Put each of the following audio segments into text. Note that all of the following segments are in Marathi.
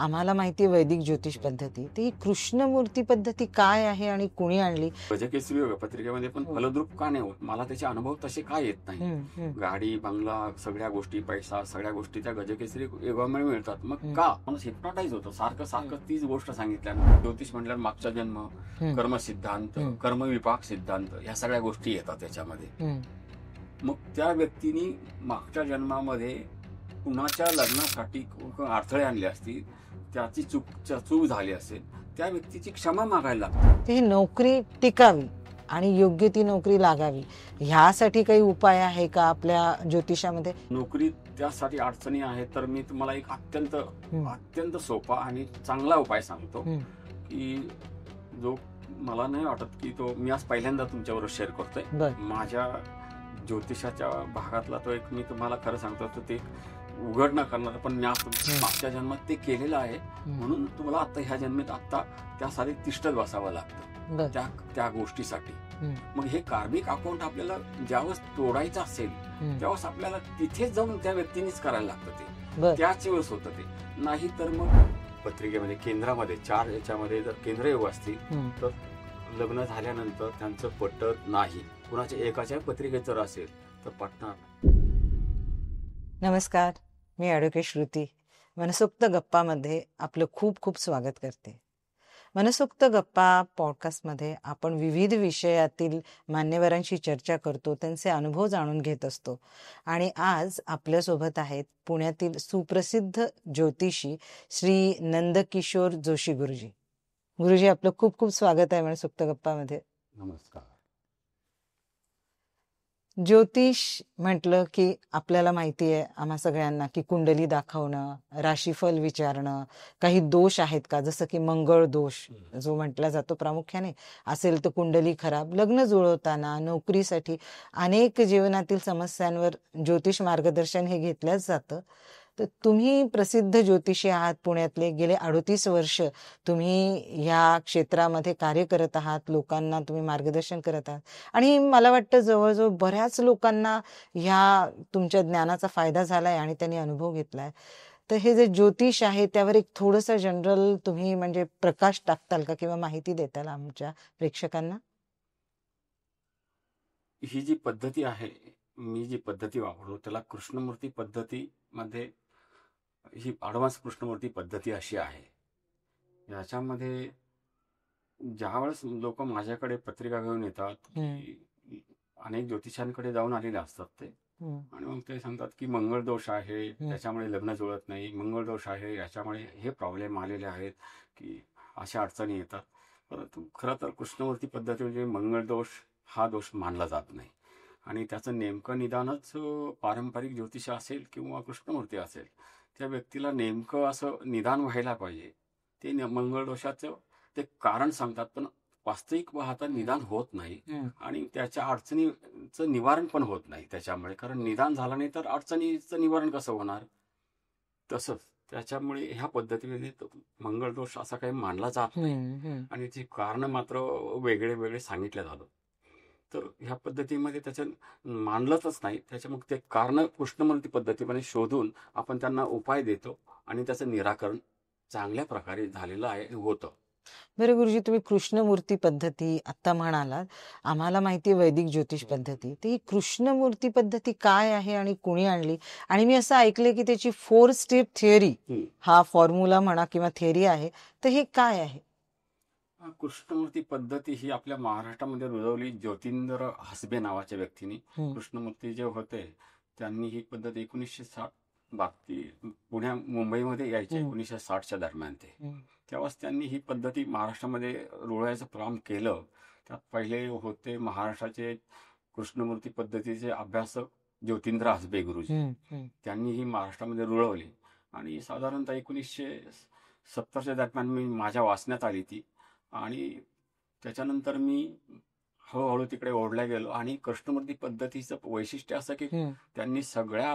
आम्हाला माहिती आहे वैदिक ज्योतिष पद्धती, तर ही कृष्णमूर्ती पद्धती काय आहे आणि कुणी आणली? गजकेसरी योग पत्रिकेमध्ये पण फलद्रूप का नाही होत? मला त्याचे अनुभव तसे काय येत नाही? गाडी, बंगला, सगळ्या गोष्टी, पैसा, सगळ्या गोष्टी त्या गजकेसरी योगामुळे मिळतात. मग का माणूस हिप्नोटाईज होतो? सारखं सारखं तीच गोष्ट सांगितल्यानं. ज्योतिष म्हटल्यावर मागचा जन्म, कर्म सिद्धांत, कर्मविपाक सिद्धांत ह्या सगळ्या गोष्टी येतात त्याच्यामध्ये. मग त्या व्यक्तीने मागच्या जन्मामध्ये कुणाच्या लग्नासाठी अडथळे आणले असतील, त्याची चूक झाली असेल, त्या व्यक्तीची क्षमा मागायला लागते. ही नोकरी टिकावी आणि योग्य ती नोकरी लागावी, ह्यासाठी काही उपाय आहे का आपल्या ज्योतिषामध्ये? नोकरी त्यासाठी अडचणी आहेत, तर मी तुम्हाला एक अत्यंत सोपा आणि चांगला उपाय सांगतो की जो मला नाही वाटत की तो मी आज पहिल्यांदा तुमच्यावर शेअर करतोय. माझ्या ज्योतिषाच्या भागातला तो एक मी तुम्हाला खरं सांगतो, तर ते उघड न करणार, पण मी आज मागच्या जन्मात ते केलेलं आहे म्हणून तुम्हाला आता ह्या जन्मात आता त्यासाठी तिष्ठत बसावं लागतं त्या गोष्टीसाठी. मग हे कार्मिक अकाउंट आपल्याला ज्यावेळेस तोडायचं असेल त्यावेळेस आपल्याला तिथेच जाऊन त्या व्यक्तीनेच करायला लागतं ते, त्याच वेळेस होतं ते. नाही तर मग पत्रिकेमध्ये केंद्रामध्ये 4 याच्यामध्ये जर केंद्रयोग असतील तर लग्न झाल्यानंतर त्यांचं पटत नाही. कुणाच्या एकाच्या पत्रिकेत जर असेल तर पटणार. नमस्कार, मी ॲडव्होकेट श्रुती. मनसोक्त गप्पामध्ये आपलं खूप खूप स्वागत करते. मनसोक्त गप्पा पॉडकास्टमध्ये आपण विविध विषयातील मान्यवरांशी चर्चा करतो, त्यांचे अनुभव जाणून घेत असतो. आणि आज आपल्यासोबत आहेत पुण्यातील सुप्रसिद्ध ज्योतिषी श्री नंदकिशोर जोशी गुरुजी. गुरुजी, आपलं खूप खूप स्वागत आहे मनसोक्त गप्पामध्ये. नमस्कार. ज्योतिष म्हटलं की आपल्याला माहिती आहे आम्हा सगळ्यांना की कुंडली दाखवणं, राशीफल विचारणं, काही दोष आहेत का, जसं की मंगळ दोष जो म्हटला जातो प्रामुख्याने, असेल तर कुंडली खराब, लग्न जुळवताना, नोकरीसाठी, अनेक जीवनातील समस्यांवर ज्योतिष मार्गदर्शन हे घेतलंच जातं. तर तुम्ही प्रसिद्ध ज्योतिषी आहात पुण्यातले, गेले 38 वर्ष तुम्ही ह्या क्षेत्रामध्ये कार्य करत आहात, लोकांना तुम्ही मार्गदर्शन करत आहात आणि मला वाटतं जवळजवळ बऱ्याच लोकांना ह्या तुमच्या ज्ञानाचा फायदा झालाय आणि त्यांनी अनुभव घेतलाय. तर हे जे ज्योतिष आहे त्यावर एक थोडंसं जनरल तुम्ही म्हणजे प्रकाश टाकताल का किंवा माहिती देताल आमच्या प्रेक्षकांना? ही जी पद्धती आहे, मी जी पद्धती वापरतो त्याला कृष्णमूर्ती पद्धतीमध्ये ही ॲडव्हान्स कृष्णमूर्ती पद्धती अशी आहे. याच्यामध्ये ज्यावेळेस लोक माझ्याकडे पत्रिका घेऊन येतात, की अनेक ज्योतिषांकडे जाऊन आलेले असतात ते, आणि मग ते सांगतात की मंगळ दोष आहे, त्याच्यामुळे लग्न जुळत नाही, मंगळ दोष आहे, याच्यामुळे हे प्रॉब्लेम आलेले आहेत, की अशा अडचणी येतात. परंतु खरं तर कृष्णमूर्ती पद्धती म्हणजे मंगळ दोष हा दोष मानला जात नाही, आणि त्याचं नेमकं निदानच पारंपरिक ज्योतिष असेल किंवा कृष्णमूर्ती असेल, त्या व्यक्तीला नेमकं असं निदान व्हायला पाहिजे. ते मंगळ दोषाचं ते कारण सांगतात, पण वास्तविक पाहता निदान होत नाही आणि त्याच्या अडचणीचं निवारण पण होत नाही त्याच्यामुळे. कारण निदान झालं नाही तर अडचणीचं निवारण कसं होणार? तसंच त्याच्यामुळे ह्या पद्धतीने मंगळ दोष असा काही मानला जात नाही, आणि ती कारण मात्र वेगळे वेगळे सांगितले जातात. तर ह्या पद्धतीमध्ये त्याचं मानलंच नाही, त्याच्यामुळे ते कारण कृष्णमूर्ती पद्धतीमध्ये शोधून आपण त्यांना उपाय देतो आणि त्याचं निराकरण चांगल्या प्रकारे झालेलं आहे, होतं. बरं गुरुजी, तुम्ही कृष्णमूर्ती पद्धती आता म्हणालात, आम्हाला माहिती आहे वैदिक ज्योतिष पद्धती, तर ही कृष्णमूर्ती पद्धती काय आहे आणि कुणी आणली? आणि मी असं ऐकलंय की त्याची 4 स्टेप थिअरी हा फॉर्म्युला म्हणा किंवा थिअरी आहे, तर हे काय आहे? कृष्णमूर्ती पद्धती ही आपल्या महाराष्ट्रामध्ये रुजवली ज्योतिंद्र हसबे नावाच्या व्यक्तीने. कृष्णमूर्ती जे होते त्यांनी ही पद्धत 1960 मुंबईमध्ये यायचे 1960च्या दरम्यान ते. तेव्हाच त्यांनी ही पद्धती महाराष्ट्रामध्ये रुळवायचं काम केलं. त्यात पहिले होते महाराष्ट्राचे कृष्णमूर्ती पद्धतीचे अभ्यासक ज्योतिंद्र हसबे गुरुजी. त्यांनी ही महाराष्ट्रामध्ये रुळवली आणि साधारणतः 1970च्या दरम्यान मी माझ्या वाचण्यात आली ती, आणि त्याच्यानंतर मी हळूहळू तिकडे ओढला गेलो. आणि कृष्णमूर्ती पद्धतीचं वैशिष्ट्य असं की त्यांनी सगळ्या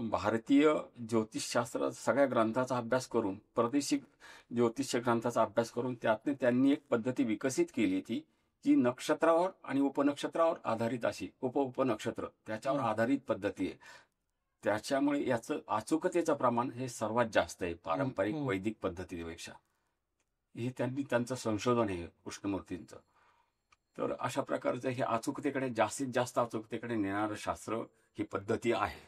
भारतीय ज्योतिषशास्त्र सगळ्या ग्रंथाचा अभ्यास करून, प्रादेशिक ज्योतिष ग्रंथाचा अभ्यास करून त्यातने त्यांनी एक पद्धती विकसित केली ती, जी नक्षत्रावर आणि उपनक्षत्रावर आधारित, अशी उपनक्षत्र त्याच्यावर आधारित पद्धती आहे. त्याच्यामुळे याचं अचूकतेचं प्रमाण हे सर्वात जास्त आहे पारंपरिक हम्म. वैदिक पद्धतीपेक्षा. हे त्यांचं संशोधन आहे कृष्णमूर्तींचं. तर अशा प्रकारचं हे अचूकतेकडे, जास्तीत जास्त अचूकतेकडे नेणारं शास्त्र ही पद्धती आहे.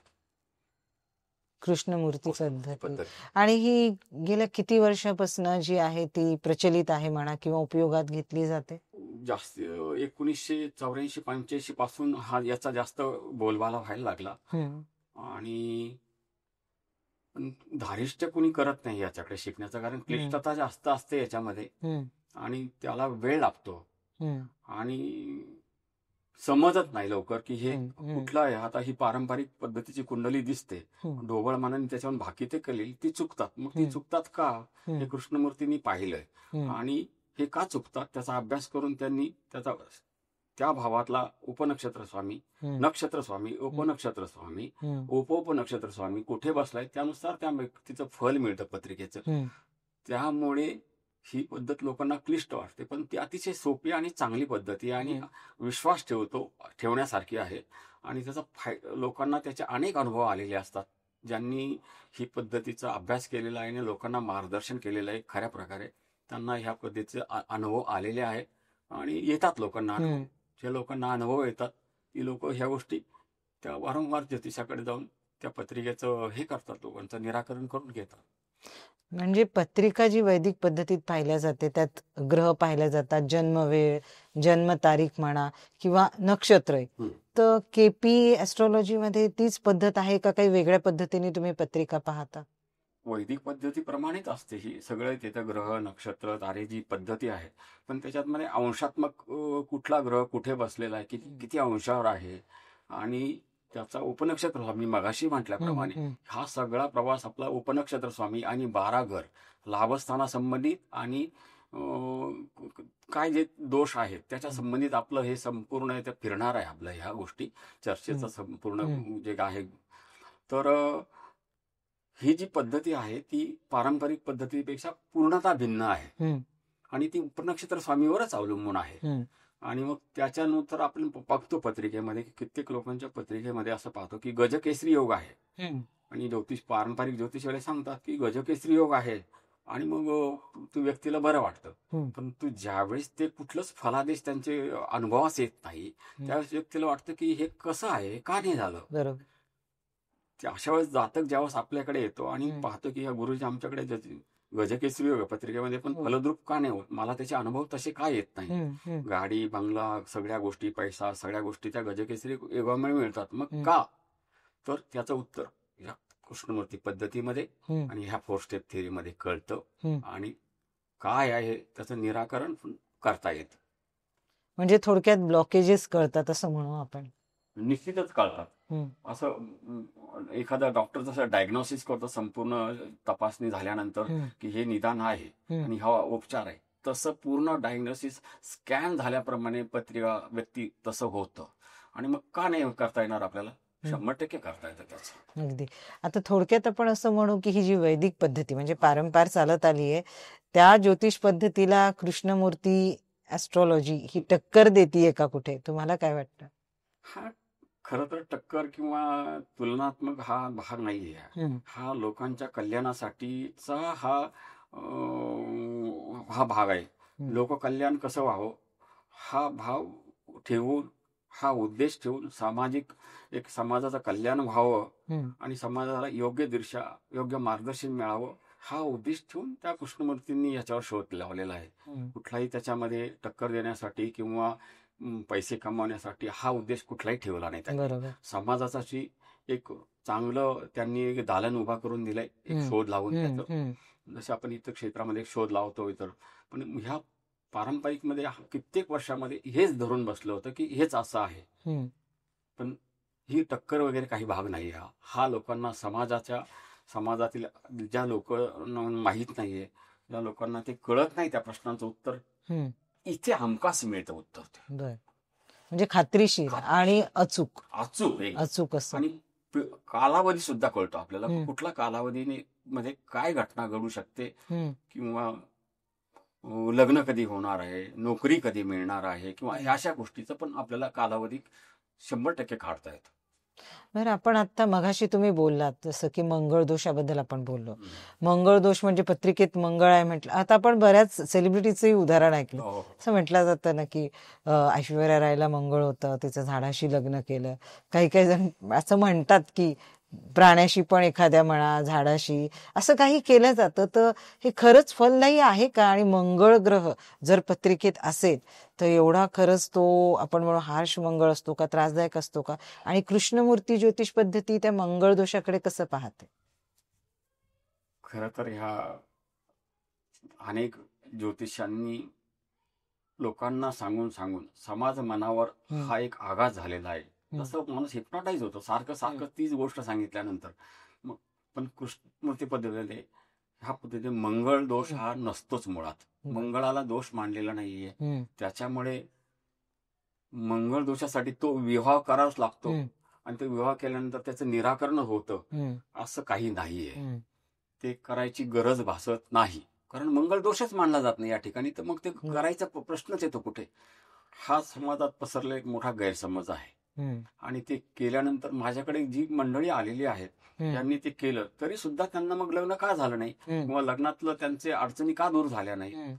कृष्णमूर्ती कृष्णमूर्ती पद्धती. पद्धती आणि ही गेल्या किती वर्षापासून जी आहे ती प्रचलित आहे म्हणा किंवा उपयोगात घेतली जाते? जास्त 1984-85 पासून याचा जास्त बोलबाला व्हायला लागला. हम्म. आणि पण धारिष्ट्य कुणी करत नाही याच्याकडे शिकण्याचं, कारण क्लिष्टता जास्त असते याच्यामध्ये हम्म. आणि त्याला वेळ लागतो हम्म. आणि समजत नाही लवकर की हे हम्म. कुठलं आहे. आता ही पारंपरिक पद्धतीची कुंडली दिसते, हम्म. ढोबळ मनाने त्याच्यावर भाकिते केलेली ती चुकतात. मग ती हम्म. चुकतात का, हे हम्म. कृष्णमूर्तींनी पाहिलंय. हम्म. आणि हे का चुकतात त्याचा अभ्यास करून त्यांनी त्या भावातला उपनक्षत्र स्वामी, हम्म. नक्षत्र स्वामी, उपनक्षत्र स्वामी, हम्म. उपनक्षत्र स्वामी कुठे बसलाय त्यानुसार त्या व्यक्तीचं फल मिळतं पत्रिकेचं. हम्म. त्यामुळे ही पद्धत लोकांना क्लिष्ट वाटते, पण ती अतिशय सोपी आणि चांगली पद्धती आहे आणि विश्वास ठेवण्यासारखी आहे. आणि त्याचा लोकांना त्याचे अनेक अनुभव आलेले असतात. ज्यांनी ही पद्धतीचा अभ्यास केलेला आहे आणि लोकांना मार्गदर्शन केलेलं आहे खऱ्या प्रकारे, त्यांना ह्या पद्धतीचे अनुभव आलेले आहे आणि येतात लोकांना अनुभव. ज्या लोकांना अनुभव येतात ती लोक ह्या गोष्टी त्या वारंवार ज्योतिषाकडे जाऊन त्या पत्रिकेचं हे करतात, लोकांचं निराकरण करून घेतात. म्हणजे पत्रिका जी वैदिक पद्धतीत पाहिल्या जाते त्यात ग्रह पाहिल्या जातात, जन्मवेळ, जन्मतारीख म्हणा किंवा नक्षत्र. तर केपी ऍस्ट्रॉलॉजी मध्ये तीच पद्धत आहे का काही वेगळ्या पद्धतीने तुम्ही पत्रिका पाहता? वैदिक पद्धतीप्रमाणेच असते ही सगळं. तिथं ग्रह, नक्षत्र, तारे जी पद्धती आहे, पण त्याच्यात मध्ये अंशात्मक कुठला ग्रह कुठे बसलेला आहे, किती अंशावर आहे आणि त्याचा उपनक्षत्र स्वामी मगाशी म्हटल्याप्रमाणे हा सगळा प्रवास आपला उपनक्षत्र स्वामी आणि 12 घर लाभस्थानासंबंधित आणि काय जे दोष आहेत त्याच्या संबंधित आपलं हे संपूर्ण ते फिरणार आहे. आपलं ह्या गोष्टी चर्चेचं संपूर्ण जे आहे. तर ही जी पद्धती आहे ती पारंपरिक पद्धतीपेक्षा पूर्णतः भिन्न आहे आणि ती उपनक्षत्र स्वामीवरच अवलंबून आहे. आणि मग त्याच्यानंतर आपण बघतो पत्रिकेमध्ये की कित्येक लोकांच्या पत्रिकेमध्ये असं पाहतो की गजकेसरी योग आहे आणि पारंपरिक ज्योतिषवाले सांगतात की गजकेसरी योग आहे आणि मग तू व्यक्तीला बरं वाटतं. पण तू ज्यावेळेस ते कुठलंच फलादेश त्यांचे अनुभवास येत नाही त्यावेळेस व्यक्तीला वाटतं की हे कसं आहे, का नाही झालं. बरोबर. अशा वेळेस जातक ज्यावेळेस आपल्याकडे येतो आणि पाहतो की ह्या गुरुजी आमच्याकडे गजकेसरी योग पत्रिकेमध्ये पण फलद्रूप का नाही होत, मला त्याचे अनुभव तसे का येत नाही. गाडी, बंगला, सगळ्या गोष्टी, पैसा, सगळ्या गोष्टी त्या गजकेसरी योगामुळे मिळतात. मग का, तर त्याचं उत्तर या कृष्णमूर्ती पद्धतीमध्ये आणि ह्या 4 स्टेप थेअरीमध्ये कळतं आणि काय आहे त्याचं निराकरण करता येतं. म्हणजे थोडक्यात ब्लॉकेजेस कळतात असं म्हणू आपण. निश्चितच कळतात. असं एखादा डॉक्टर जसं डायग्नोसिस करतो संपूर्ण तपासणी झाल्यानंतर की हे निदान आहे आणि हा उपचार आहे, तसं पूर्ण डायग्नोसिस स्कॅन झाल्याप्रमाणे पत्रिका व्यक्ती तसं होतं. आणि मग का नाही करता येणार आपल्याला? 100% करता येतं त्याचं. अगदी. आता थोडक्यात आपण असं म्हणू की ही जी वैदिक पद्धती म्हणजे पारंपार चालत आली आहे त्या ज्योतिष पद्धतीला कृष्णमूर्ती ऍस्ट्रॉलॉजी ही टक्कर देतीये का कुठे? तुम्हाला काय वाटतं? हा खरं तर टक्कर किंवा तुलनात्मक हा भाग नाहीये. हा लोकांच्या कल्याणासाठीचा हा भाग आहे. लोककल्याण कसं व्हावं हा भाव ठेवून, हा उद्देश ठेवून एक समाजाचं कल्याण व्हावं आणि समाजाला योग्य दिशा, योग्य मार्गदर्शन मिळावं हा उद्देश ठेवून त्या कृष्णमूर्तींनी याच्यावर शोध लावलेला आहे. कुठलाही त्याच्यामध्ये टक्कर देण्यासाठी किंवा पैसे कमावण्यासाठी हा उद्देश कुठलाही ठेवला नाही त्यांनी. समाजासाठी एक चांगलं त्यांनी एक दालन उभा करून दिलंय, एक शोध लावून त्याचं. जसं आपण इतर क्षेत्रामध्ये शोध लावतो इतर, पण ह्या पारंपरिक मध्ये कित्येक वर्षामध्ये हेच धरून बसलं होतं की हेच असं आहे. पण ही टक्कर वगैरे काही भाग नाही. हा लोकांना समाजातील ज्या लोकांना माहीत नाहीये, ज्या लोकांना ते कळत नाही त्या प्रश्नांचं उत्तर इथे हमखास मिळतं उत्तर. म्हणजे खात्रीशीर आणि अचूक असं. आणि कालावधी सुद्धा कळतो आपल्याला, कुठला कालावधीने मध्ये काय घटना घडू शकते किंवा लग्न कधी होणार आहे, नोकरी कधी मिळणार आहे किंवा अशा गोष्टीचं पण आपल्याला कालावधी 100% काढता येतो. बरं, आपण आता मघाशी तुम्ही बोललात जसं की मंगळ दोषाबद्दल आपण बोललो. हम्म. मंगळ दोष म्हणजे पत्रिकेत मंगळ आहे म्हटलं. आता आपण बऱ्याच सेलिब्रिटीचंही उदाहरण ऐकलं. हो. असं म्हटलं जातं ना की ऐश्वर्या रायला मंगळ होतं, तिचं झाडाशी लग्न केलं. काही काही जण असं म्हणतात की प्राण्याशी पण एखाद्या म्हणा, झाडाशी असं काही केलं जातं. तर हे खरंच फलदायी आहे का? आणि मंगळ ग्रह जर पत्रिकेत असेल तर एवढा खरंच तो आपण म्हणू हार्श मंगळ असतो का, त्रासदायक असतो का? आणि कृष्णमूर्ती ज्योतिष पद्धती त्या मंगळ दोषाकडे कसं पाहते? खरं तर ह्या अनेक ज्योतिषांनी लोकांना सांगून सांगून समाज मनावर हम्म, हा एक आघात झालेला आहे. हम्म, जसं माणूस हिप्नोटाईज होतो सारखं सारखं तीच गोष्ट सांगितल्यानंतर. मग पण कृष्णमूर्ती पद्धतीने ह्या पद्धतीने मंगळ दोष हा नसतोच मुळात. बरं. मंगळाला दोष मानलेला नाहीये. हम्म, त्याच्यामुळे मंगळ दोषासाठी तो विवाह करावाच लागतो हम्म, आणि ते विवाह केल्यानंतर त्याचं निराकरण होतं हम्म, असं काही नाहीये. हम्म, ते करायची गरज भासत नाही, कारण मंगळ दोषच मानला जात नाही या ठिकाणी. तर मग ते करायचा प्रश्नच येतो कुठे? हा समाजात पसरलेला एक मोठा गैरसमज आहे. हम्म, आणि ते केल्यानंतर माझ्याकडे जी मंडळी आलेली आहेत हम्म, त्यांनी ते केलं तरी सुद्धा त्यांना मग लग्न का झालं नाही हम्म, किंवा लग्नातलं त्यांचे अडचणी का दूर झाल्या नाही? हम्म,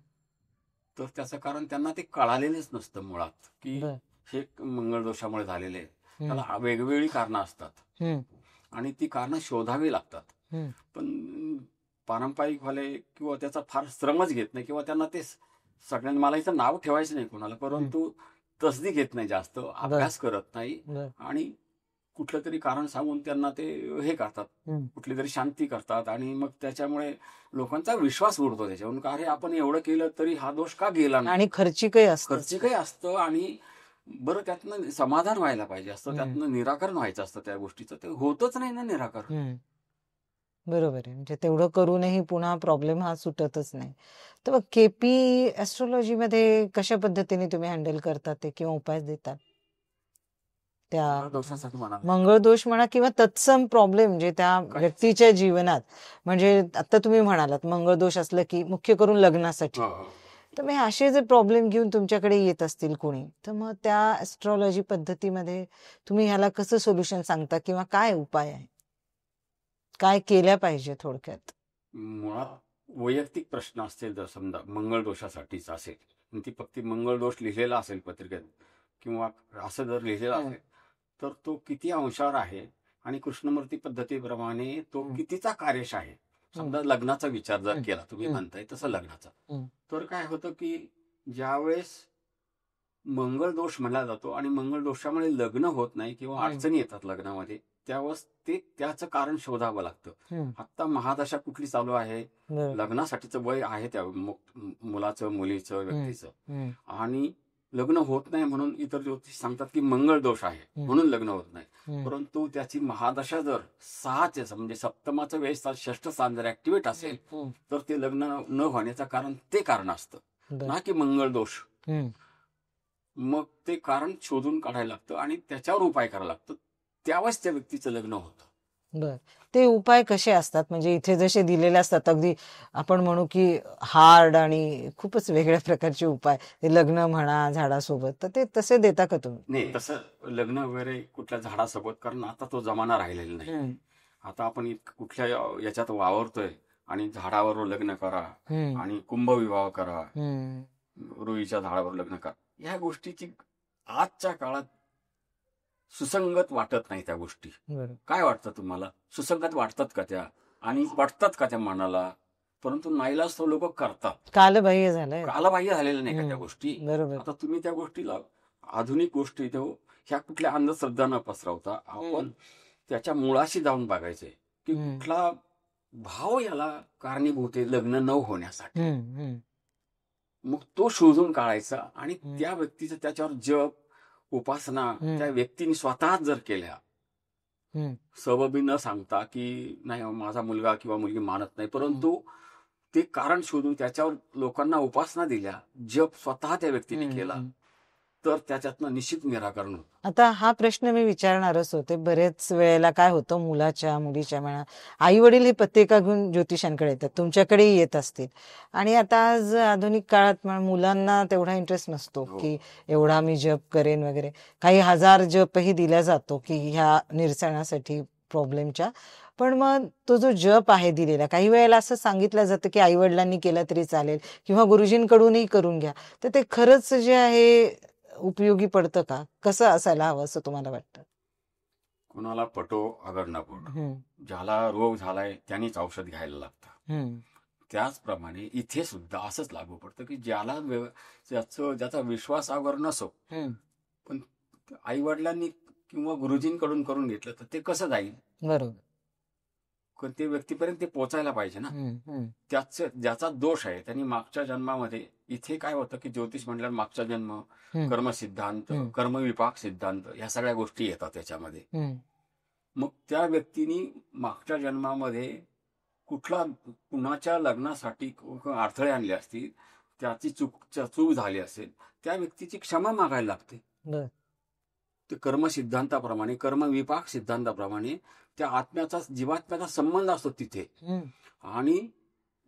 तर त्याचं कारण त्यांना ते कळालेलंच नसतं मुळात की बरं. हे मंगळ दोषामुळे झालेले आहे. हम्म, त्याला वेगवेगळी कारणं असतात हम्म, आणि ती कारणं शोधावी लागतात. हम्म, पण पारंपरिकवाले किंवा त्याचा फार श्रमच घेत नाही किंवा त्यांना ते सगळ्यांना, मला इथं नाव ठेवायचं नाही कोणाला, परंतु तसदी घेत नाही, जास्त अभ्यास करत नाही बरं. आणि कुठलं तरी कारण सांगून त्यांना ते हे करतात, हम्म, कुठली तरी शांती करतात आणि मग त्याच्यामुळे लोकांचा विश्वास उडतो त्याच्यावरून. का अरे आपण एवढं केलं तरी हा दोष का गेला नाही? आणि खर्चिकही असतं. खर्चिकही असतं आणि बरं त्यातनं समाधान व्हायला पाहिजे असतं, त्यातनं निराकरण व्हायचं असतं त्या गोष्टीचं. ते होतच नाही ना निराकरण. हम्म, बरोबर आहे. म्हणजे तेवढं करूनही पुन्हा प्रॉब्लेम हा सुटतच नाही. तर मग केपी ऍस्ट्रॉलॉजीमध्ये कशा पद्धतीने तुम्ही हँडल करतात ते किंवा उपाय देतात त्या मंगळ दोषासाठी म्हणा. मंगळ दोष म्हणा किंवा तत्सम प्रॉब्लेम जे त्या व्यक्तीच्या जीवनात, म्हणजे आता तुम्ही म्हणालात मंगळ दोष असलं की मुख्य करून लग्नासाठी, हो, हो. तर मग असे जे प्रॉब्लेम घेऊन तुमच्याकडे येत असतील कोणी, तर मग त्या ऍस्ट्रॉलॉजी पद्धतीमध्ये तुम्ही ह्याला कसं सोल्युशन सांगता किंवा काय उपाय आहे, काय केल्या पाहिजे थोडक्यात? मुळात वैयक्तिक प्रश्न असतील जर समजा मंगळ दोषासाठीच असेल आणि ती फक्त मंगळ दोष लिहिलेला असेल पत्रिकेत किंवा असं जर लिहिलेलं असेल तर तो किती अंशावर आहे आणि कृष्णमूर्ती पद्धतीप्रमाणे तो कितीचा कार्यश आहे. समजा लग्नाचा विचार जर केला तुम्ही म्हणताय तसं लग्नाचा, तर काय होतं की ज्यावेळेस मंगळ दोष म्हणला जातो आणि मंगळ दोषामुळे लग्न होत नाही किंवा अडचणी येतात लग्नामध्ये, त्यावेळेस ते त्याचं कारण शोधावं लागतं. आता महादशा कुठली चालू आहे, लग्नासाठीचं वय आहे त्या मुलाचं, मुलीचं, व्यक्तीचं, आणि लग्न होत नाही म्हणून इतर ज्योतिष सांगतात की मंगळ दोष आहे म्हणून लग्न होत नाही. परंतु त्याची महादशा जर 6 म्हणजे सप्तमाचं वेळ षष्ठ स्थान जर ऍक्टिव्हेट असेल तर ते लग्न न होण्याचं कारण ते कारण असतं ना की मंगळ दोष. मग ते कारण शोधून काढायला लागतं आणि त्याच्यावर उपाय करायला लागतो, त्यावेळेस त्या व्यक्तीचं लग्न होतं. बर, ते उपाय कसे असतात? म्हणजे इथे जसे दिलेले असतात अगदी आपण म्हणू की हार्ड आणि खूपच वेगळ्या प्रकारचे उपाय, ते लग्न म्हणा झाडासोबत, तर ते तसे देता का तुम्ही? नाही, तसं लग्न वगैरे कुठल्या झाडासोबत, कारण आता तो जमाना राहिलेला नाही. आता आपण कुठल्या याच्यात वावरतोय आणि झाडावर लग्न करा आणि कुंभविवाह करा, रुईच्या झाडावर लग्न करा, ह्या गोष्टीची आजच्या काळात सुसंगत वाटत नाही त्या गोष्टी. काय वाटतं तुम्हाला? सुसंगत वाटतात का त्या आणि वाटतात का त्या मनाला? परंतु नाईलाज तो लोक करतात. कालबाह्य झालंय, कालबाह्य झालेल्या नाही का त्या गोष्टी? बरोबर. आता तुम्ही त्या गोष्टीला आधुनिक गोष्टी ह्या कुठल्या अंधश्रद्धा न पसरवता आपण त्याच्या मुळाशी जाऊन बघायचंय की कुठला भाव याला कारणीभूत आहे लग्न न होण्यासाठी. मग तो शोधून काढायचा आणि त्या व्यक्तीचं त्याच्यावर जप, उपासना त्या व्यक्तीने स्वतःच जर केल्या, सबबी न सांगता की नाही माझा मुलगा किंवा मुलगी मानत नाही, परंतु ते कारण शोधून त्याच्यावर लोकांना उपासना दिल्या, जप स्वतः त्या व्यक्तीने केला, बर. तर त्याच्यातनं निश्चित निराकरण होतं. आता हा प्रश्न मी विचारणारच होते. बरेच वेळेला काय होतं, मुलाच्या मुलीच्या म्हणा, आई वडील हे पत्रिका घेऊन ज्योतिषांकडे येतात, तुमच्याकडेही येत असतील. आणि आता आज आधुनिक काळात मुलांना तेवढा इंटरेस्ट नसतो हो. की एवढा मी जप करेन वगैरे. काही हजार जपही दिला जातो की ह्या निरसनासाठी प्रॉब्लेमच्या. पण मग तो जो जप आहे दिलेला, काही वेळेला असं सांगितलं जातं की आई वडिलांनी केला तरी चालेल किंवा गुरुजींकडूनही करून घ्या. तर ते खरंच जे आहे उपयोगी पडतं का? कसं असायला हवं असं तुम्हाला वाटतं? कुणाला पटो अगर न पटो, हम्म, ज्याला रोग झालाय त्यांनीच औषध घ्यायला लागतं. हम्म, त्याचप्रमाणे इथे सुद्धा असंच लागू पडतं की ज्याचा विश्वासावर नसो, हम्म. पण आई वडिलांनी किंवा गुरुजींकडून करून घेतलं तर ते कसं जाईल? बरोबर. पण ते व्यक्तीपर्यंत ते पोहोचायला पाहिजे ना. हम्म, हम्म, ज्याचा दोष आहे त्यांनी मागच्या जन्मामध्ये, इथे काय होतं की ज्योतिष म्हणल्यावर मागचा जन्म, हम्म, कर्मसिद्धांत, हम्म, कर्मविपाक सिद्धांत ह्या सगळ्या गोष्टी येतात त्याच्यामध्ये. हम्म, मग त्या व्यक्तीने मागच्या जन्मामध्ये कुणाच्या लग्नासाठी अडथळे आणले असतील, त्याची चूक झाली असेल, त्या व्यक्तीची क्षमा मागायला लागते. बर. ते कर्मसिद्धांताप्रमाणे, कर्मविपाक सिद्धांताप्रमाणे त्या जीवात्म्याचा संबंध असतो तिथे. हम्म, आणि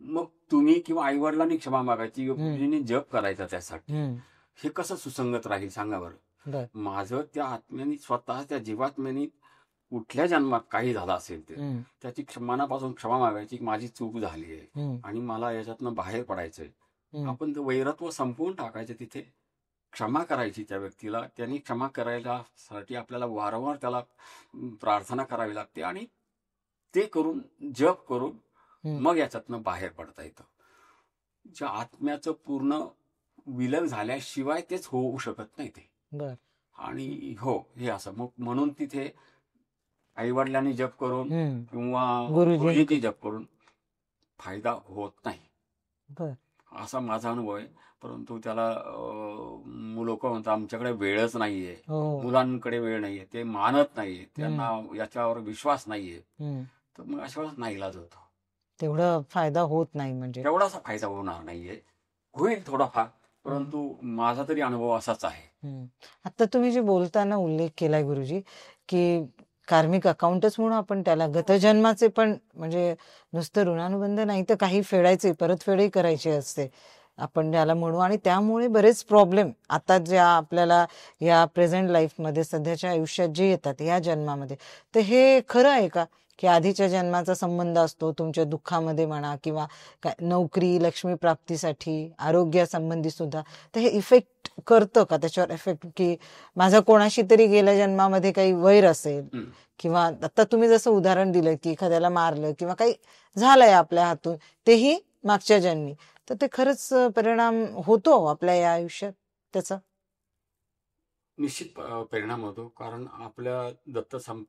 मग तुम्ही किंवा आई वडिलांनी क्षमा मागायची किंवा हम्म, गुरुजींनी जप करायचा त्यासाठी. हम्म, हे कसं सुसंगत राहील सांगा बरं? बर. माझं त्या आत्म्याने, स्वतः त्या जीवात्म्याने कुठल्या जन्मात काही झालं असेल ते, हम्म, त्याची मनापासून क्षमा मागायची की माझी चूक झाली आहे हम्म, आणि मला याच्यातनं बाहेर पडायचंय. हम्म, आपण ते वैरत्व संपवून टाकायचं तिथे, क्षमा करायची त्या व्यक्तीला. त्यांनी क्षमा करायला साठी आपल्याला वारंवार त्याला प्रार्थना करावी लागते आणि ते करून, जप करून हम्म, मग याच्यातनं बाहेर पडता येतं. ज्या आत्म्याचं पूर्ण विलग झाल्याशिवाय तेच होऊ शकत नाही ते. बर. आणि हो, हे असं मग म्हणून तिथे आई वडिलांनी जप करून हम्म, किंवा गुरुजींनी गुरुजींनी जप करून फायदा होत नाही, बर. असा माझा अनुभव आहे. परंतु त्याला लोक म्हणतात आमच्याकडे वेळच नाहीये, हो. मुलांकडे वेळ नाहीये, ते मानत नाहीये, हम्म, त्यांना याच्यावर विश्वास नाहीये. हम्म. तर मग अशा वेळेस नाईलाज होतो. तेवढा फायदा होत नाही म्हणजे. तेवढासा फायदा होणार नाहीये, होईल थोडाफार, हम्म, परंतु माझा तरी अनुभव असाच आहे. हम्म. आता तुम्ही जे बोलताना उल्लेख केलाय गुरुजी की कार्मिक अकाउंटच म्हणून आपण त्याला गतजन्माचे पण म्हणजे नुसतं ऋणानुबंध नाही तर काही फेडायचे, परतफेडही करायची असते आपण ज्याला म्हणू. आणि त्यामुळे बरेच प्रॉब्लेम आता ज्या आपल्याला या प्रेझेंट लाईफमध्ये सध्याच्या आयुष्यात जे येतात या जन्मामध्ये, तर हे खरं आहे का की आधीच्या जन्माचा संबंध असतो तुमच्या दुःखामध्ये म्हणा किंवा काय नोकरी, लक्ष्मी प्राप्तीसाठी, आरोग्यासंबंधी सुद्धा, तर हे इफेक्ट करतं का, त्याच्यावर इफेक्ट की माझा कोणाशी तरी गेल्या जन्मामध्ये काही वैर असेल हम्म. किंवा आता तुम्ही जसं उदाहरण दिलं की एखाद्याला मारलं किंवा काही झालंय आपल्या हातून, तेही मागच्या जन्मी, तर ते खरंच परिणाम होतो आपल्या या आयुष्यात त्याचा? निश्चित परिणाम होतो. कारण आपल्या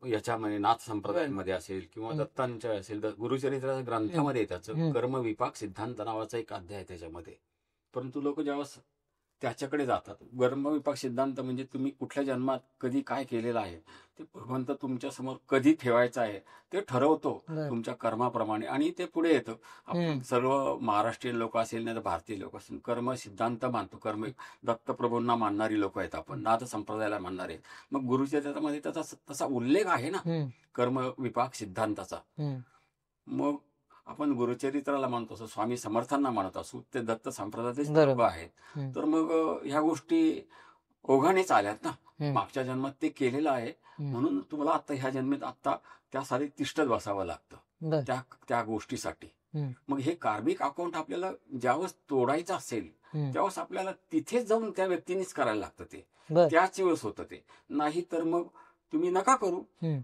याच्यामध्ये नाथ संप्रदायामध्ये असेल किंवा हम्म, दत्तांच्या असेल, गुरुचरित्राच्या ग्रंथामध्ये त्याचं हम्म, कर्मविपाक सिद्धांत नावाचा एक अध्याय आहे त्याच्यामध्ये. परंतु लोक जेव्हा त्याच्याकडे जातात, कर्मविपाक सिद्धांत म्हणजे तुम्ही कुठल्या जन्मात कधी काय केलेलं आहे ते भगवंत तुमच्या समोर कधी ठेवायचं आहे ते ठरवतो बर. तुमच्या कर्माप्रमाणे, आणि ते पुढे येतं. आपण हम्म, सर्व महाराष्ट्रीयन लोक असेल नाही तर भारतीय लोक असेल, कर्म सिद्धांत मानतो. दत्तप्रभूंना मानणारी लोक आहेत आपण, नाथ संप्रदायाला मानणारे. मग गुरुचरित्रामध्ये त्याचा तसा उल्लेख आहे ना, हम्म, कर्मविपाक सिद्धांताचा. हम्म, मग आपण गुरुचरित्राला मानतो असो, स्वामी समर्थांना मानत असू, ते दत्त संप्रदायाचे लोक बरोबर. आहेत. हम्म, तर मग ह्या गोष्टी ओघानेच आल्यात ना. हम्म, मागच्या जन्मात ते केलेलं आहे, हम्म, म्हणून तुम्हाला आता ह्या जन्मात आता त्यासाठी तिष्ठत बसावं लागतं बर. त्या त्या गोष्टीसाठी. हम्म, मग हे कार्मिक अकाउंट आपल्याला ज्यावेळेस तोडायचं असेल हम्म, त्यावेळेस आपल्याला तिथेच जाऊन त्या व्यक्तीनेच करायला लागतं ते, बर. त्याच वेळेस होतं ते. नाही तर मग तुम्ही नका करू, हम्म,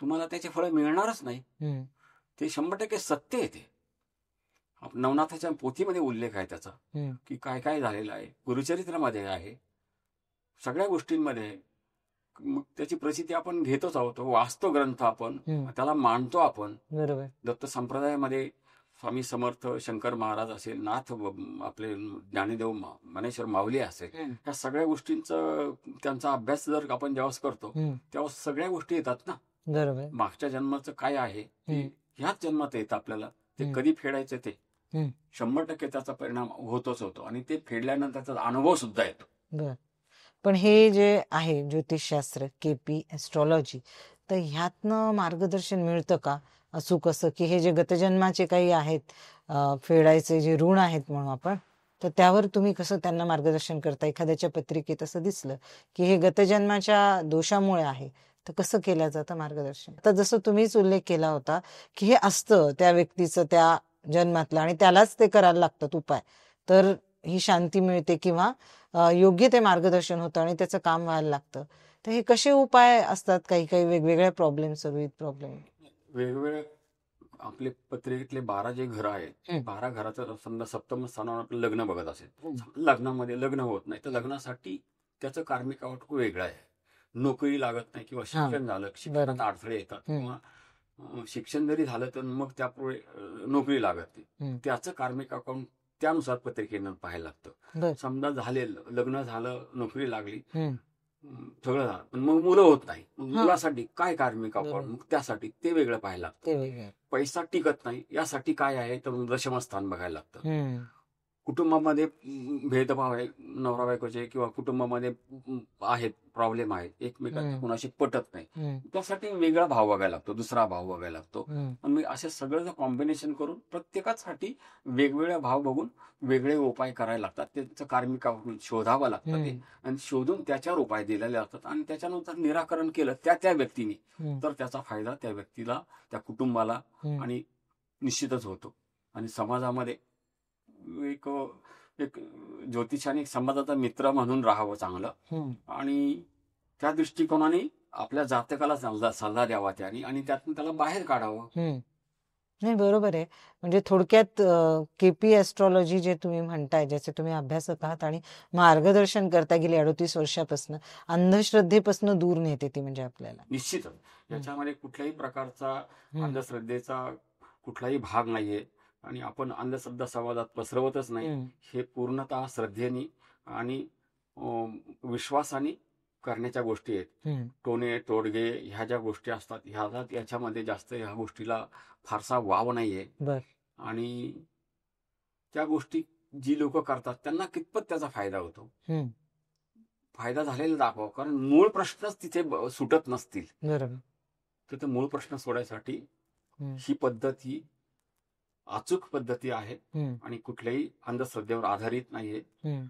तुम्हाला त्याचे फळ मिळणारच नाही. हम्म, ते 100% सत्य आहे ते. नवनाथाच्या पोथीमध्ये उल्लेख आहे त्याचा हम्म, की काय काय झालेलं आहे, गुरुचरित्रामध्ये आहे, सगळ्या गोष्टींमध्ये आहे. मग त्याची प्रचिती आपण घेतोच आहोत, वाचतो ग्रंथ आपण, हम्म, त्याला मानतो आपण. बरोबर. दत्त संप्रदायामध्ये स्वामी समर्थ, शंकर महाराज असेल, आपले ज्ञानदेव मानेश्वर माऊली असेल, हम्म, ह्या सगळ्या गोष्टींचा त्यांचा अभ्यास जर आपण जेव्हा करतो हम्म, तेव्हा सगळ्या गोष्टी येतात ना. बरोबर. मागच्या जन्माचं काय आहे ते हम्म, ह्याच जन्मात येतं आपल्याला. ते हम्म, कधी फेडायचं ते हम्म, 100% त्याचा परिणाम होतोच होतो, आणि ते फेडल्यानंतर त्याचा अनुभव सुद्धा येतो. बर. पण हे जे आहे ज्योतिषशास्त्र, केपी ॲस्ट्रॉलॉजी, तर ह्यातनं मार्गदर्शन मिळतं का? अचूक असं की हे जे गतजन्माचे काही आहेत, फेडायचे जे ऋण आहेत म्हणू आपण, तर त्यावर तुम्ही कसं त्यांना मार्गदर्शन करता? एखाद्याच्या पत्रिकेत असं दिसलं की हे गतजन्माच्या दोषामुळे आहे, तर कसं केलं जातं मार्गदर्शन? आता जसं तुम्हीच उल्लेख केला होता की हे असतं त्या व्यक्तीचं त्या जन्मातलं आणि त्यालाच ते करायला लागतात उपाय, तर ही शांती मिळते किंवा योग्य ते मार्गदर्शन होतं आणि त्याचं काम व्हायला लागतं. तर हे कसे उपाय असतात? काही काही वेगवेगळ्या प्रॉब्लेम, सर्विस प्रॉब्लेम. वेगवेगळे आपले पत्रिकेतले 12 जे घरं आहेत, 12 घराचं समजा सप्तम स्थानावर आपलं लग्न बघत असेल, लग्नामध्ये लग्न होत नाही तर लग्नासाठी त्याचं कार्मिक आउट वेगळं आहे. नोकरी लागत नाही किंवा शिक्षण झालं, शिक्षणात अडथळे येतात किंवा शिक्षण जरी झालं तर मग त्यापुढे नोकरी लागत नाही, त्याचं कार्मिक अकाउंट त्यानुसार पत्रिकेनं पाहायला लागतं. समजा झाले, लग्न झालं, नोकरी लागली, सगळं झालं, पण मग मुलं होत नाही, मुलासाठी काय कार्मिक अकाउंट, मग त्यासाठी ते वेगळं पाहायला लागतं. पैसा टिकत नाही, यासाठी काय आहे तर दशमस्थान बघायला लागतं. कुटुंबामध्ये भेदभाव आहे नवरा बायकोचे किंवा कुटुंबामध्ये आहेत प्रॉब्लेम आहेत, एकमेकांना कुणाशी पटत नाही, त्यासाठी वेगळा भाव बघायला लागतो, दुसरा भाव बघायला लागतो. आणि मी असे सगळं कॉम्बिनेशन करून प्रत्येकासाठी वेगवेगळे भाव बघून वेगळे उपाय करायला लागतात. त्यांचं कार्मिक शोधावं लागतं ते, आणि शोधून त्याच्यावर उपाय दिलेले असतात आणि त्याच्यानुसार निराकरण केलं त्या व्यक्तीने तर त्याचा फायदा त्या व्यक्तीला, त्या कुटुंबाला आणि निश्चितच होतो. आणि समाजामध्ये एक एक ज्योतिषाने समाजाचा मित्र म्हणून राहावं चांगलं, आणि त्या दृष्टिकोनाने आपल्या जातकाला सल्ला द्यावा त्याने आणि त्यातून त्याला बाहेर काढावं. नाही, बरोबर आहे. म्हणजे थोडक्यात केपी ॲस्ट्रॉलॉजी जे तुम्ही म्हणताय, ज्याचे तुम्ही अभ्यासक आहात आणि मार्गदर्शन करता गेली 38 वर्षापासून, अंधश्रद्धेपासून दूर नेते ती म्हणजे आपल्याला. निश्चितच याच्यामध्ये कुठल्याही प्रकारचा अंधश्रद्धेचा कुठलाही भाग नाहीये आणि आपण अंधश्रद्धा समाजात पसरवतच नाही. हे पूर्णतः श्रद्धेने आणि विश्वासाने करण्याच्या गोष्टी आहेत. टोणे तोडगे ह्या ज्या गोष्टी असतात याच्यामध्ये जास्त ह्या गोष्टीला फारसा वाव नाहीये. आणि त्या गोष्टी जी लोक करतात त्यांना कितपत त्याचा फायदा होतो, फायदा झालेला दाखवा, कारण मूळ प्रश्नच तिथे सुटत नसतील. तर ते मूळ प्रश्न सोडायसाठी ही पद्धती अचूक पद्धती आहे आणि कुठल्याही अंधश्रद्धेवर आधारित नाहीये.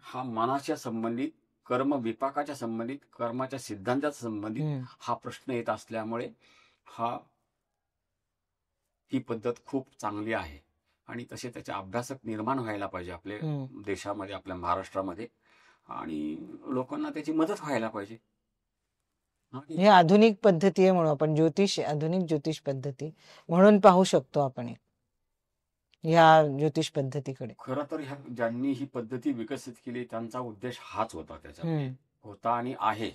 हा मनाच्या संबंधित, कर्म विपाकाच्या संबंधित, कर्माच्या सिद्धांताच्या संबंधित हा प्रश्न येत असल्यामुळे ही पद्धत खूप चांगली आहे आणि तसे त्याचे अभ्यासक निर्माण व्हायला पाहिजे आपल्या देशामध्ये, आपल्या महाराष्ट्रामध्ये, आणि लोकांना त्याची मदत व्हायला पाहिजे. हे आधुनिक पद्धती आहे म्हणून आपण आधुनिक ज्योतिष पद्धती म्हणून पाहू शकतो आपण या ज्योतिष पद्धतीकडे. खरं तर ज्यांनी ही पद्धती विकसित केली त्यांचा उद्देश हाच होता, त्याच्यामध्ये होता आणि आहे.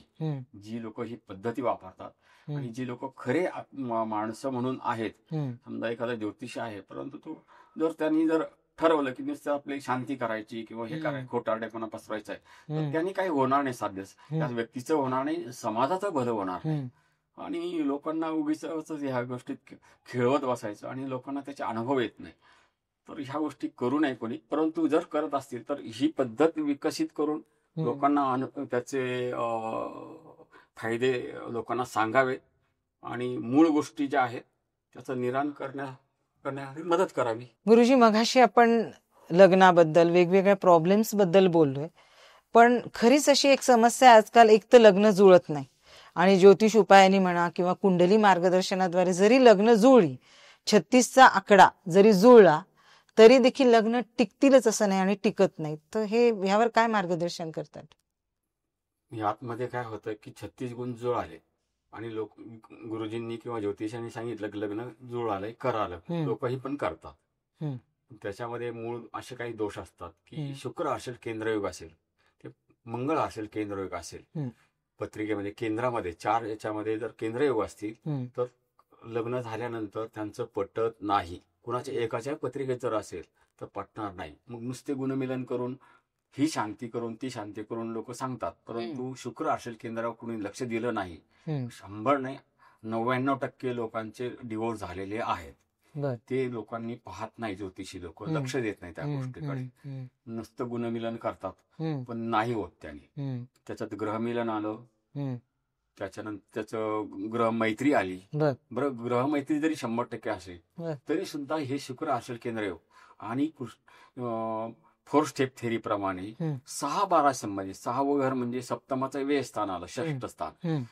जी लोक ही पद्धती वापरतात आणि जी लोक खरे माणसं म्हणून आहेत, समजा एखादा ज्योतिष आहे परंतु तो त्यांनी ठरवलं की नुसतं आपली शांती करायची किंवा हे करायचं, खोटारडेपणा पसरवायचा आहे, तर त्यांनी काही होणार नाही साध्य. त्या व्यक्तीचं होणार नाही, समाजाचं भलं होणार नाही. आणि लोकांना उगीच ह्या गोष्टीत खेळवत बसायचं आणि लोकांना त्याचे अनुभव येत नाही. तर ह्या गोष्टी करू नये कोणी, परंतु जर करत असतील तर ही पद्धत विकसित करून लोकांना त्याचे फायदे लोकांना सांगावेत आणि मूळ गोष्टी ज्या आहेत त्याचं निराकरण करण्यासाठी मदत करावी. गुरुजी, मघाशी आपण लग्नाबद्दल, वेगवेगळ्या प्रॉब्लेम्स बद्दल बोललोय, पण खरीच अशी एक समस्या आजकाल, एक तर लग्न जुळत नाही आणि ज्योतिष उपायांनी म्हणा किंवा कुंडली मार्गदर्शनाद्वारे जरी लग्न जुळली, 36चा आकडा जरी जुळला तरी देखील लग्न टिकतीलच असं नाही आणि टिकत नाही. तर ह्यावर काय मार्गदर्शन करतात? यातमध्ये काय होतं की 36 गुण जुळ आले आणि गुरुजींनी किंवा ज्योतिषांनी सांगितलं की लग्न जुळ आलंय, करालं, लोकही पण करतात. त्याच्यामध्ये मूळ असे काही दोष असतात की शुक्र असेल केंद्रयोग असेल, ते मंगळ असेल केंद्रयोग असेल, पत्रिकेमध्ये केंद्रामध्ये 4 याच्यामध्ये जर केंद्रयोग असतील तर लग्न झाल्यानंतर त्यांचं पटत नाही. कुणाच्या एकाच्या पत्रिकेत जर असेल तर पटणार नाही. मग नुसते गुणमिलन करून, ही शांती करून, ती शांती करून लोक सांगतात, परंतु शुक्र असेल केंद्रावर कुणी लक्ष दिलं नाही. 100 नाही 99% लोकांचे डिवोर्स झालेले आहेत. बर. ते लोकांनी पाहत नाही, ज्योतिषी लोक हम्म. लक्ष देत नाही त्या हम्म. गोष्टीकडे. हम्म. नुसतं गुणमिलन करतात, हम्म. पण नाही होत त्याने. हम्म. त्याच्यात ग्रहमिलन आलं, हम्म. त्याच्यानंतर त्याचं ग्रहमैत्री आली. बर. बरं, ग्रहमैत्री जरी 100% असेल बर. तरी सुद्धा हे शुक्र आश्रय केंद्र योग आणि 4 स्टेप थेरी प्रमाणे हम्म. 6-12 संबंधित, 6वं घर म्हणजे सप्तमाचं व्यय स्थान आलं, षष्ठ स्थान. हम्म.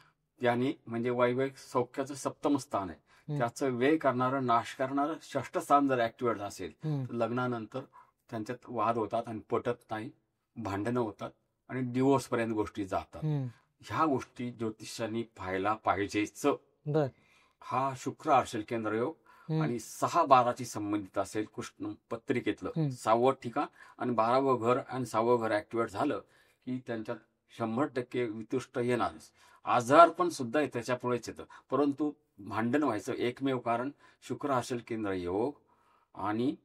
त्याने म्हणजे वैवाहिक सौख्याचं 7मं स्थान आहे, हम्म. त्याचं व्यय करणारं, नाश करणारं षष्ठ स्थान जर ऍक्टिव्हेट असेल हम्म. तर लग्नानंतर त्यांच्यात वाद होतात आणि पटत नाही, भांडणं होतात आणि डिवोर्स पर्यंत गोष्टी जातात. हम्म. ह्या गोष्टी ज्योतिषांनी पाहायला पाहिजेच. बर. हा शुक्र आश्रय केंद्र योग हम्म. आणि 6-12ची संबंधित असेल कृष्ण पत्रिकेतलं हम्म. 6वं ठिकाण आणि 12वं घर आणि 6वं घर ऍक्टिव्हेट झालं की त्यांच्यात 100% वितुष्ट येणारच. आजार पण सुद्धा त्याच्यापुढेच येतं, परंतु भांडण व्हायचं एकमेव कारण शुक्र आश्रय केंद्र योग आणि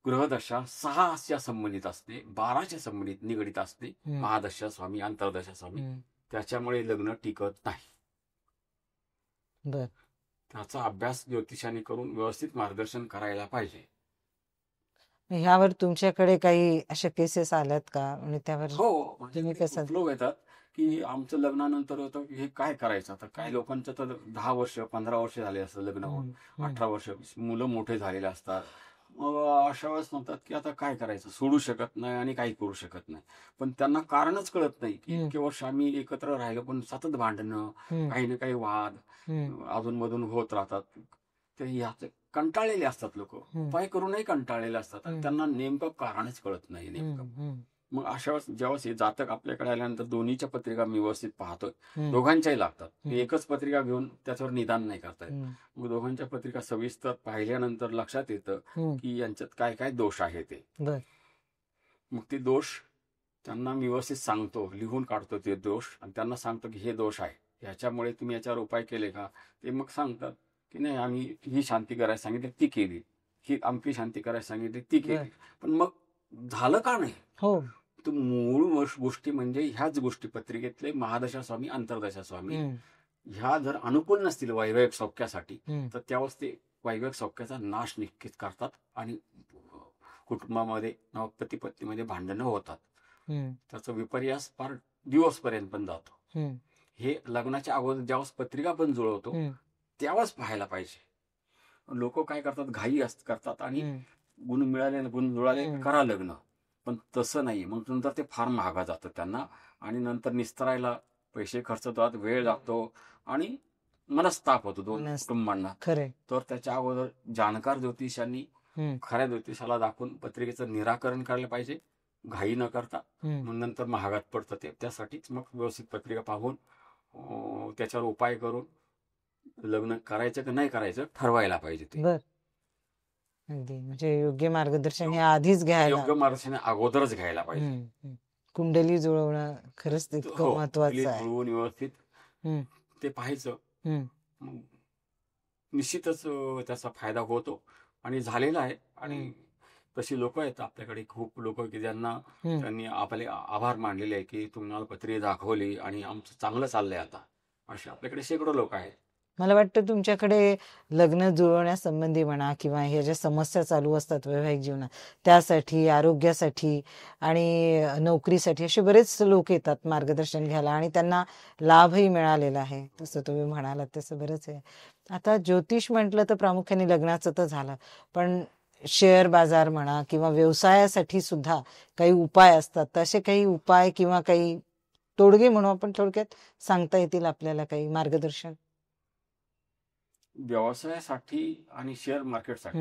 ग्रहदशा 6च्या संबंधित असते, 12च्या संबंधित निगडित असते, हम्म. महादशा स्वामी, अंतर्दशा स्वामी. हम्म. त्याच्यामुळे लग्न टिकत नाही. बर. त्याचा अभ्यास ज्योतिषाने करून व्यवस्थित मार्गदर्शन करायला पाहिजे. ह्यावर तुमच्याकडे काही अशा केसेस आल्यात का, आणि त्यावर हो, म्हणजे तुम्ही कसं? खूप लोक येतात की आमचं लग्नानंतर होतं की हे काय करायचं आता. काय लोकांचं तर 10 वर्ष 15 वर्ष झाले असतं लग्न होऊन, हम्म. 18 वर्ष, मुलं मोठे झालेले असतात. मग अशा वेळेस म्हणतात की आता काय करायचं, सोडू शकत नाही आणि काही करू शकत नाही. पण त्यांना कारणच कळत नाही की इतके वर्ष आम्ही एकत्र राहिलो पण सतत भांडणं, हम्म. काही ना काही वाद हम्म. अधूनमधून होत राहतात. ते ह्याचे कंटाळलेले असतात लोक, हम्म. उपाय करूनही कंटाळलेले असतात आणि हम्म. त्यांना नेमकं कारणच कळत नाही नेमकं. हम्म. मग अशा वेळेस जेव्हा हे जातक आपल्याकडे आल्यानंतर दोन्हीच्या पत्रिका मी व्यवस्थित पाहतोय, हम्म. दोघांच्याही लागतात. हम्म. एकच पत्रिका घेऊन त्याच्यावर निदान नाही करता येत. हम्म. मग दोघांच्या पत्रिका सविस्तर पाहिल्यानंतर लक्षात येतं हम्म. की यांच्यात काय काय दोष आहे ते. बर. मग ते दोष त्यांना मी व्यवस्थित सांगतो, लिहून काढतो ते दोष आणि त्यांना सांगतो की हे दोष आहे, ह्याच्यामुळे तुम्ही याच्यावर उपाय केले का. ते मग सांगतात की नाही, आम्ही ही शांती करायला सांगितली ती केली, ही अमकी शांती करायला सांगितली ती बर. केली. पण मग झालं का नाही, हो. तर मूळ गोष्टी म्हणजे ह्याच गोष्टी पत्रिकेतले महादशा स्वामी, अंतर्दशा स्वामी हम्म. ह्या जर अनुकूल नसतील वैवाहिक सौख्यासाठी हम्म. तर त्यावेळेस ते वैवाहिक सौख्याचा नाश निश्चित करतात आणि कुटुंबामध्ये पती पत्नीमध्ये भांडणं होतात. हम्म. त्याचा विपर्यास फार दिवस पर्यंत पण जातो. हम्म. हे लग्नाच्या अगोदर ज्यावेळेस पत्रिका पण जुळवतो हम्म. त्यावेळेस पाहायला पाहिजे. लोक काय करतात, घाई करतात आणि हम्म. गुण मिळाले, गुण जुळाले हम्म. करा लग्न. पण तसं नाही, मग नंतर ते फार महागा जातं त्यांना आणि नंतर निस्तरायला पैसे खर्च होतात, वेळ लागतो आणि मनस्ताप होतो दोन कुटुंबांना. खरे. तर त्याच्या अगोदर जाणकार ज्योतिषांनी खऱ्या ज्योतिषाला दाखवून पत्रिकेचं निराकरण करायला पाहिजे, घाई न करता. मग नंतर महागात पडतं ते. त्यासाठीच मग व्यवस्थित पत्रिका पाहून त्याच्यावर उपाय करून लग्न करायचं की नाही करायचं ठरवायला पाहिजे ते. बर. अगदी म्हणजे योग्य मार्गदर्शन हे आधीच घ्यायला, योग्य मार्गदर्शन अगोदरच घ्यायला पाहिजे. कुंडली जुळवणं खरंच तितकं महत्वाचं आहे. जुळवून व्यवस्थित ते पाहायचं, निश्चितच त्याचा फायदा होतो आणि झालेला आहे. आणि तशी लोक आहेत आपल्याकडे, खूप लोक की ज्यांना त्यांनी आपले आभार मानलेले आहे की तुम्हाला पत्रिका दाखवली आणि आमचं चांगलं चाललंय आता. असे आपल्याकडे शेकडो लोक आहेत. मला वाटतं तुमच्याकडे लग्न जुळवण्यासंबंधी म्हणा किंवा ह्या ज्या समस्या चालू असतात वैवाहिक जीवनात, त्यासाठी, आरोग्यासाठी आणि नोकरीसाठी असे बरेच लोक येतात मार्गदर्शन घ्यायला आणि त्यांना लाभही मिळालेला आहे. तसं तुम्ही म्हणालात तसं बरंच आहे. आता ज्योतिष म्हटलं तर प्रामुख्याने लग्नाचं तर झालं, पण शेअर बाजार म्हणा किंवा व्यवसायासाठी सुद्धा काही उपाय असतात. तसे काही उपाय किंवा काही तोडगे म्हणू आपण थोडक्यात सांगता येतील आपल्याला काही मार्गदर्शन? व्यवसायासाठी आणि शेअर मार्केटसाठी,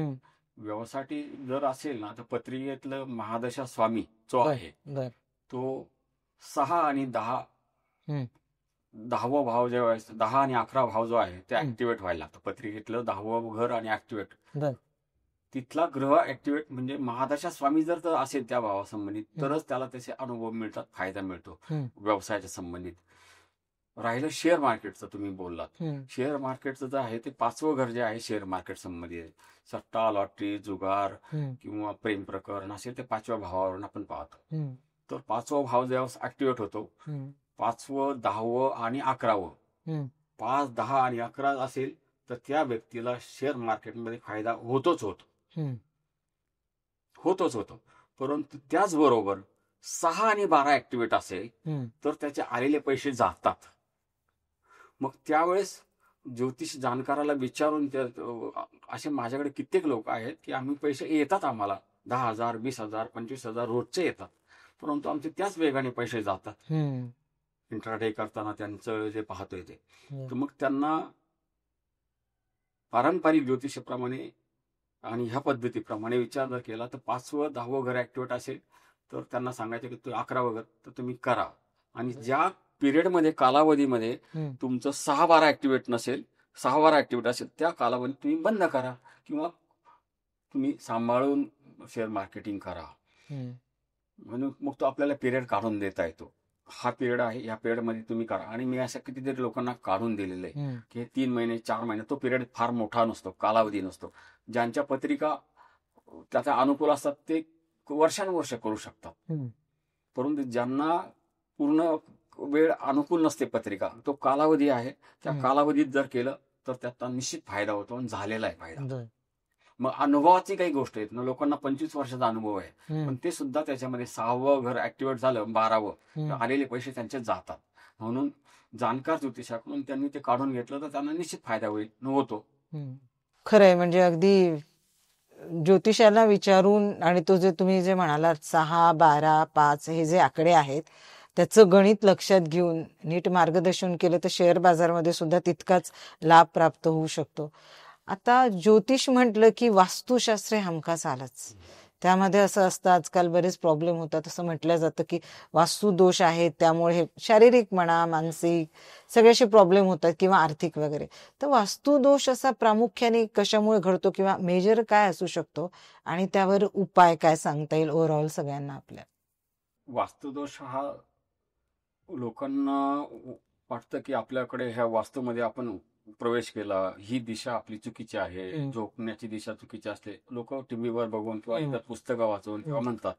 व्यवसायासाठी जर असेल ना तर पत्रिकेतलं महादशा स्वामी जो आहे तो 6 आणि 10, 10वा भाव जेव्हा 10 आणि 11 भाव जो आहे ते ऍक्टिव्हेट व्हायला लागतं. पत्रिकेतलं 10वं घर आणि ऍक्टिव्हेट, तिथला ग्रह ऍक्टिव्हेट म्हणजे महादशा स्वामी जर असेल त्या भावासंबंधित तरच त्याला त्याचे अनुभव मिळतात, फायदा मिळतो व्यवसायाच्या संबंधित. राहिलं शेअर मार्केटचं, तुम्ही बोललात शेअर मार्केटचं जे आहे ते 5वं घर जे आहे शेअर मार्केट संबंधित, सट्टा, लॉटरी, जुगार किंवा प्रेम प्रकरण असेल ते 5व्या भावावरून आपण पाहतो. तर 5वा भाव जेव्हा ऍक्टिव्हेट होतो, 5वं, 10वं आणि 11वं, 5, 10 आणि 11 असेल तर त्या व्यक्तीला शेअर मार्केटमध्ये फायदा होतोच होतो. परंतु त्याचबरोबर 6 आणि 12 ऍक्टिव्हेट असेल तर त्याचे आलेले पैसे जातात. मग त्यावेळेस ज्योतिष जाणकाराला विचारून असे माझ्याकडे कित्येक लोक आहेत की आम्ही पैसे येतात, आम्हाला 10,000, 20,000, 25,000 रोजचे येतात, परंतु आमचे त्याच वेगाने पैसे जातात इंट्राडे करताना त्यांचं जे पाहतोय ते. तर मग त्यांना पारंपरिक ज्योतिषाप्रमाणे आणि ह्या पद्धतीप्रमाणे विचार जर केला तर 5वं 10वं घर ऍक्टिव्हेट असेल तर त्यांना सांगायचं की 11वं घर तर तुम्ही करा. आणि ज्या पिरियडमध्ये कालावधीमध्ये तुमचं 6-12 ऍक्टिव्हेट नसेल, 6-12 ऍक्टिव्हेट असेल, त्या कालावधीत तुम्ही बंद करा किंवा तुम्ही सांभाळून शेअर मार्केटिंग करा. म्हणून मग तो आपल्याला पिरियड काढून देता येतो. हा पिरियड आहे, या पिरियडमध्ये तुम्ही करा. आणि मी अशा कितीतरी लोकांना काढून दिलेलं आहे की 3 महिने 4 महिने, तो पिरियड फार मोठा नसतो, कालावधी नसतो. ज्यांच्या पत्रिका त्याचा अनुकूल असतात ते वर्षानुवर्ष करू शकतात, परंतु ज्यांना पूर्ण वेळ अनुकूल नसते पत्रिका, तो कालावधी आहे, त्या कालावधीत जर केलं तर त्याचा निश्चित फायदा होतो आणि झालेला आहे फायदा. मग अनुभवाची काही गोष्ट आहेत ना, लोकांना 25 वर्षाचा अनुभव आहे, पण ते सुद्धा त्याच्यामध्ये 6वं घर ऍक्टिव्हेट झालं, 12वं, आलेले पैसे त्यांचे जातात. म्हणून जाणकार ज्योतिषाकडून त्यांनी ते काढून घेतलं तर त्यांना निश्चित फायदा होतो. खरंय. म्हणजे अगदी ज्योतिषाला विचारून, आणि तो जे तुम्ही जे म्हणालात 6, 12, 5 हे जे आकडे आहेत त्याचं गणित लक्षात घेऊन नीट मार्गदर्शन केलं तर शेअर बाजारमध्ये सुद्धा तितकाच लाभ प्राप्त होऊ शकतो. आता ज्योतिष म्हटलं की वास्तुशास्त्र हमखास आलंच. त्यामध्ये असं असतं, आजकाल बरेच प्रॉब्लेम होतात. असं म्हटलं जातं की वास्तुदोष आहेत त्यामुळे शारीरिक म्हणा, मानसिक सगळे असे प्रॉब्लेम होतात किंवा आर्थिक वगैरे. तर वास्तुदोष असा प्रामुख्याने कशामुळे घडतो किंवा मेजर काय असू शकतो आणि त्यावर उपाय काय सांगता येईल ओव्हरऑल सगळ्यांना आपल्या? वास्तुदोष हा लोकांना वाटतं की आपल्याकडे ह्या वास्तूमध्ये आपण प्रवेश केला, ही दिशा आपली चुकीची आहे, झोपण्याची दिशा चुकीची असते. लोक टीव्हीवर बघून किंवा इतर पुस्तकं वाचून किंवा म्हणतात,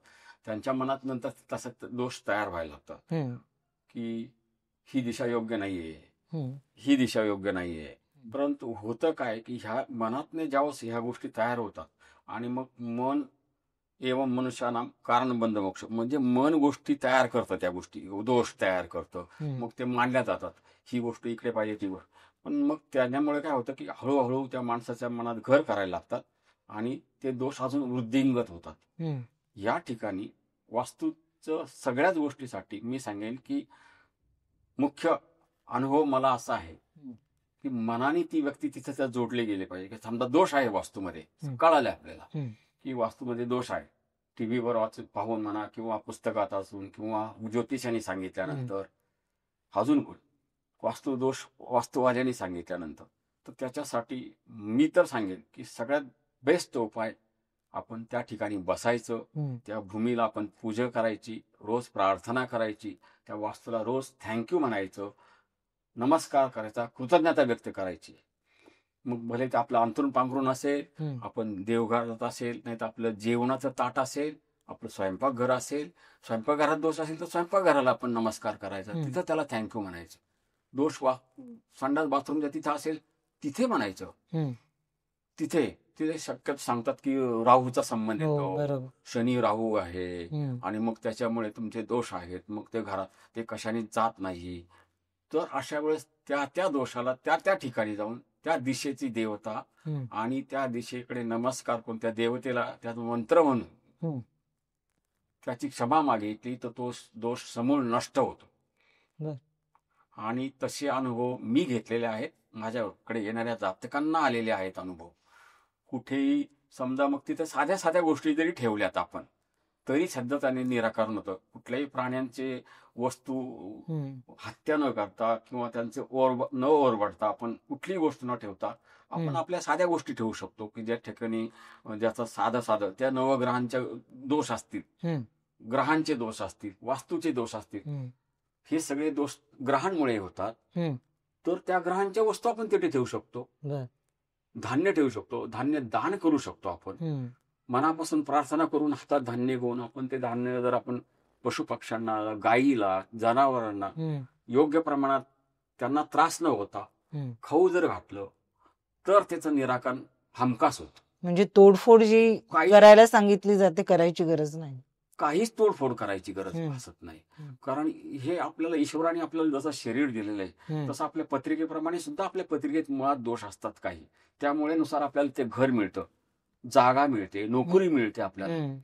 त्यांच्या मनात नंतर तसा दोष तयार व्हायला लागतात की ही दिशा योग्य नाहीये, ही दिशा योग्य नाहीये. परंतु होतं काय की ह्या मनातने ज्यावेळेस ह्या गोष्टी तयार होतात आणि मग मन एवं मनुष्यानाम कारण बंध मोक्ष, म्हणजे मन गोष्टी तयार करतं, त्या गोष्टी दोष तयार करतं, मग ते मांडल्या जातात, ही गोष्ट इकडे पाहिजे ती गोष्ट. पण मग त्याच्यामुळे काय होतं की हळूहळू त्या माणसाच्या मनात घर करायला लागतात आणि ते दोष अजून वृद्धिंगत होतात. या ठिकाणी वास्तूचं सगळ्याच गोष्टीसाठी मी सांगेन की मुख्य अनुभव मला असा आहे की मनाने ती व्यक्ती तिथे जोडले गेले पाहिजे. की समजा दोष आहे वास्तूमध्ये, कळालं आपल्याला की वास्तूमध्ये दोष आहे, टीव्हीवर पाहून म्हणा किंवा पुस्तकात असून किंवा ज्योतिषाने सांगितल्यानंतर, अजून वास्तुदोष वास्तुवाद्यांनी सांगितल्यानंतर, तर त्याच्यासाठी मी तर सांगेन की सगळ्यात बेस्ट उपाय आपण त्या ठिकाणी बसायचं, त्या भूमीला आपण पूजा करायची, रोज प्रार्थना करायची, त्या वास्तूला रोज थँक्यू म्हणायचं, नमस्कार करायचा, कृतज्ञता व्यक्त करायची. मग भले ते आपलं अंथरूण पांघरून असेल, आपण देवघरात असेल, नाही तर आपलं जेवणाचं ताट असेल, आपलं स्वयंपाकघर असेल, स्वयंपाकघरात दोष असेल तर स्वयंपाकघराला आपण नमस्कार करायचा, तिथं त्याला थँक्यू म्हणायचं. दोष संडास बाथरूमच्या तिथं असेल तिथे म्हणायचं. तिथे शक्यतो सांगतात की राहूचा संबंध येतो, शनी राहू आहे आणि मग त्याच्यामुळे तुमचे दोष आहेत, मग ते घरात ते कशाने जात नाही. तर अशा वेळेस त्या दोषाला त्या ठिकाणी जाऊन त्या दिशेची देवता आणि त्या दिशेकडे नमस्कार करून त्या देवतेला त्या मंत्र म्हणून त्याची क्षमा मागितली तर तो दोष समूळ नष्ट होतो. आणि तसे अनुभव मी घेतलेले आहेत, माझ्याकडे येणाऱ्या जातकांना आलेले आहेत अनुभव. कुठेही समजा मग तिथे साध्या साध्या गोष्टी जरी ठेवल्यात आपण तरी सध्या त्याने निराकरण होतं. कुठल्याही प्राण्यांचे वस्तू हत्या न करता किंवा त्यांचे न ओरबडता आपण कुठलीही गोष्ट न ठेवता आपण आपल्या साध्या गोष्टी ठेवू शकतो की ज्या ठिकाणी ज्याचं साधं त्या नवग्रहांचे दोष असतील, ग्रहांचे दोष असतील, वास्तूचे दोष असतील, हे सगळे दोष ग्रहांमुळे होतात. तर त्या ग्रहांच्या वस्तू आपण तिथे ठेवू शकतो, धान्य ठेवू शकतो, धान्य दान करू शकतो. आपण मनापासून प्रार्थना करून हातात धान्य घेऊन आपण ते धान्य जर आपण पशुपक्ष्यांना, गायीला, जनावरांना योग्य प्रमाणात त्यांना त्रास न होता खाऊ जर घातलं तर त्याचं निराकरण हमखास होतं. म्हणजे तोडफोड जी काही करायला सांगितली जाते करायची गरज नाही. काहीच तोडफोड करायची गरज हम्म. भासत नाही. हम्म. कारण हे आपल्याला ईश्वराने आपल्याला जसं शरीर दिलेलं आहे हम्म. तसं आपल्या पत्रिकेप्रमाणे सुद्धा आपल्या पत्रिकेत मुळात दोष असतात काही. त्यामुळे नुसार आपल्याला ते घर मिळतं, जागा मिळते, नोकरी मिळते आपल्याला. हम्म.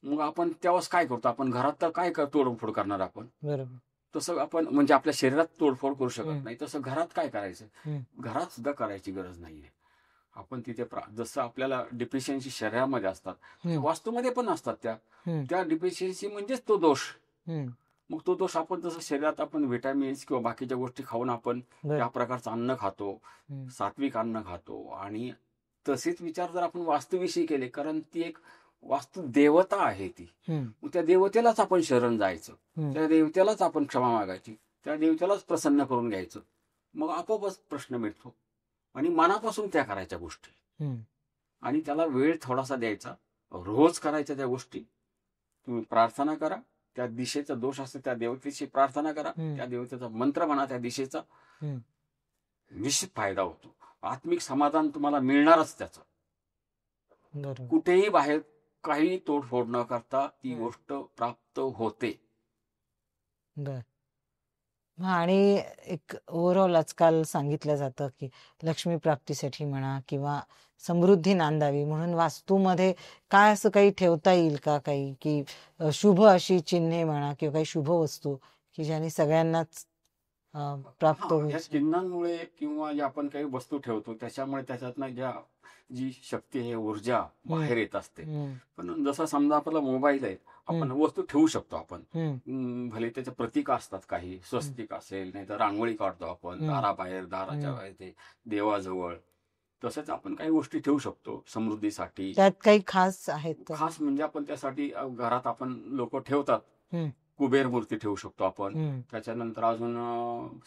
मग आपण तेव्हाच काय करतो, आपण घरात तर काय तोडफोड करणार आपण. बरोबर. तसं आपण म्हणजे आपल्या शरीरात तोडफोड करू शकत हम्म. नाही, तसं घरात काय करायचं. हम्म. घरात सुद्धा करायची गरज नाहीये. आपण तिथे जसं आपल्याला डिफिशियन्सी शरीरामध्ये असतात हम्म. वास्तूमध्ये पण असतात हम्म. त्या डिफिशियन्सी म्हणजेच तो दोष. हम्म. मग तो दोष आपण जसं शरीरात आपण व्हिटॅमिन्स किंवा बाकीच्या गोष्टी खाऊन आपण बरं. त्या प्रकारचं अन्न खातो, हम्म. सात्विक अन्न खातो, आणि तसेच विचार जर आपण वास्तूविषयी केले, कारण ती एक वास्तू देवता आहे ती. हम्म. मग त्या देवतेलाच आपण शरण जायचं, हम्म. त्या देवतेलाच आपण क्षमा मागायची, त्या देवतेलाच प्रसन्न करून घ्यायचं. मग आपोआपच प्रश्न मिटतो. आणि मनापासून त्या करायच्या गोष्टी, हम्म. आणि त्याला वेळ थोडासा द्यायचा, रोज करायच्या त्या गोष्टी. तुम्ही प्रार्थना करा, त्या दिशेचा दोष असतो त्या देवतेची प्रार्थना करा, हम्म. त्या देवतेचा मंत्र म्हणा त्या दिशेचा, हम्म. निश्चित फायदा होतो. आत्मिक समाधान तुम्हाला मिळणारच त्याचं. बरोबर. कुठेही बाहेर काही तोडफोड न करता ती हम्म. गोष्ट प्राप्त होते. बर. आणि एक ओव्हरऑल आजकाल सांगितलं जातं की लक्ष्मी प्राप्तीसाठी म्हणा किंवा समृद्धी नांदावी म्हणून वास्तूमध्ये काय असं काही ठेवता येईल का, काही की शुभ अशी चिन्हे म्हणा किंवा काही शुभ वस्तू की ज्याने सगळ्यांनाच प्राप्त हा, होईल. ह्या चिन्हांमुळे किंवा ज्या आपण काही वस्तू ठेवतो त्याच्यामुळे त्याच्यातनं जी शक्ती आहे, ऊर्जा बाहेर येत असते. हम्म. पण जसं समजा आपला मोबाईल आहे, आपण वस्तू ठेवू शकतो आपण. हम्म. भले त्याचे प्रतीक असतात, काही स्वस्तिक असेल, नाही तर रांगोळी काढतो आपण हम्म. दाराबाहेर, दाराच्या बाहेर, ते देवाजवळ. तसंच आपण काही गोष्टी ठेवू शकतो समृद्धीसाठी. त्यात काही खास आहेत का? खास म्हणजे आपण त्यासाठी घरात आपण लोक ठेवतात, हम्म. कुबेर मूर्ती ठेवू शकतो आपण. हम्म. त्याच्यानंतर अजून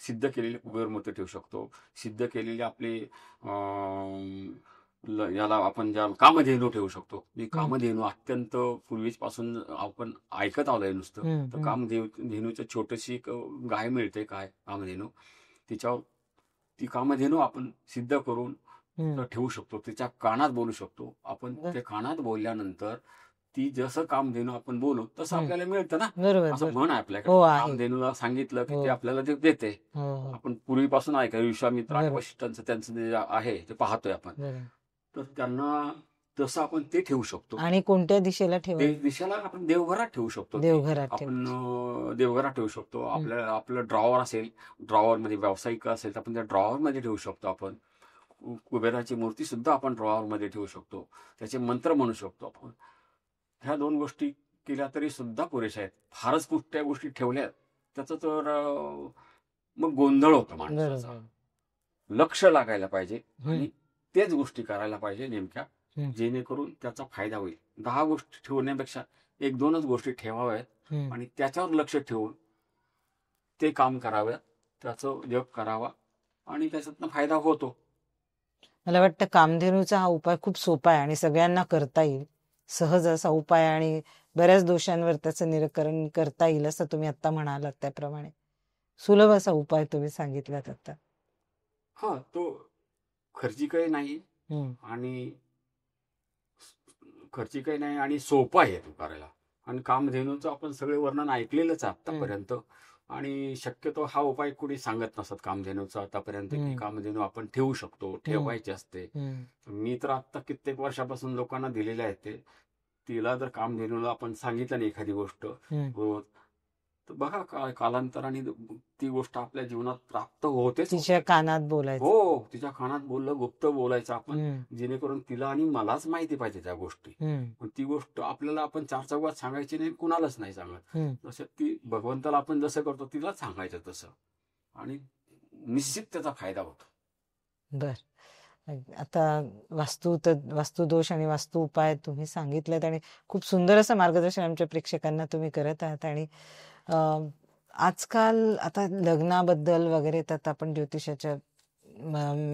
सिद्ध केलेली कुबेर मूर्ती ठेवू शकतो. सिद्ध केलेली आपली याला आपण ज्या कामधेनू ठेवू शकतो. ही कामधेनू अत्यंत पूर्वीपासून आपण ऐकत आलोय नुसतं. तर कामधेनूचं छोटीशी एक गाय मिळते, काय कामधेनू, तिच्यावर ती कामधेनू आपण सिद्ध करून ठेवू शकतो. तिच्या कानात बोलू शकतो आपण. त्या कानात बोलल्यानंतर ती जसं कामधेनू आपण बोलू तसं आपल्याला मिळतं ना. बरोबर. असं म्हण आहे आपल्याकडे, हो, आहे. कामधेनूला सांगितलं की हो. ते आपल्याला ते देते. हो, हो. आपण पूर्वीपासून ऐकाय विश्वामित्र आणि बरोबर. वशिष्ठांचं त्यांचं जे आहे ते पाहतोय आपण. बरोबर. तर त्यांना तसं आपण ते ठेवू शकतो. आणि कोणत्या दिशेला ठेवायचं? दिशेला आपण देवघरात ठेवू शकतो. देवघरात आपण देवघरात ठेवू शकतो. आपलं ड्रॉवर असेल, ड्रॉवर मध्ये व्यावसायिक असेल तर आपण त्या ड्रॉवर मध्ये ठेवू शकतो. आपण कुबेराची मूर्ती सुद्धा आपण ड्रॉवर मध्ये ठेवू शकतो. त्याचे मंत्र म्हणू शकतो आपण. ह्या 2 गोष्टी केल्या तरी सुद्धा पुरेशा आहेत. फारच कुठल्या गोष्टी ठेवल्या त्याचं तर मग गोंधळ होतो माणसाचा. बरोबर. लक्ष लागायला पाहिजे आणि तेच गोष्टी करायला पाहिजे नेमक्या, जेणेकरून त्याचा फायदा होईल. 10 गोष्टी ठेवण्यापेक्षा 1-2च गोष्टी ठेवाव्यात आणि त्याच्यावर लक्ष ठेवून ते काम कराव्यात, त्याचं जप करावा आणि त्याच्यातनं फायदा होतो. मला वाटतं कामधेनूचा हा उपाय खूप सोपा आहे आणि सगळ्यांना करता येईल. सहज असा उपाय आणि बऱ्याच दोषांवर त्याचं निराकरण करता येईल असं तुम्ही आता म्हणालात त्याप्रमाणे. सुलभ असा उपाय तुम्ही सांगितलात आता. हा, तो खर्चिकही नाही आणि सोपा आहे तो करायला. आणि कामधेनूचं आपण सगळे वर्णन ऐकलेलंच आहे आतापर्यंत. आणि शक्यतो हा उपाय कुणी सांगत नसत कामधेनूचा आतापर्यंत, की कामधेनू आपण ठेवू शकतो, ठेवायची असते. मी तर आता कित्येक वर्षापासून लोकांना दिलेले आहेत ते. तिला जर कामधेनूला आपण सांगितलं नाही एखादी गोष्ट रोज, तर बघा कालांतराने ती गोष्ट आपल्या जीवनात प्राप्त होतेच. तिच्या कानात बोलायचं. हो, तिच्या कानात बोललं, गुप्त बोलायचं आपण, जेणेकरून तिला आणि मलाच माहिती पाहिजे त्या गोष्टी. पण ती गोष्ट आपल्याला आपण 4 चौघात सांगायची नाही, कुणालाच नाही सांगत. जसं ती भगवंताला आपण जसं करतो तिला सांगायचं तसं, आणि निश्चित त्याचा फायदा होतो. बर. आता वास्तुदोष आणि वास्तू उपाय तुम्ही सांगितलेत आणि खूप सुंदर असं मार्गदर्शन आमच्या प्रेक्षकांना तुम्ही करत आहात. आणि आजकाल आता लग्नाबद्दल वगैरे तर आपण ज्योतिषाच्या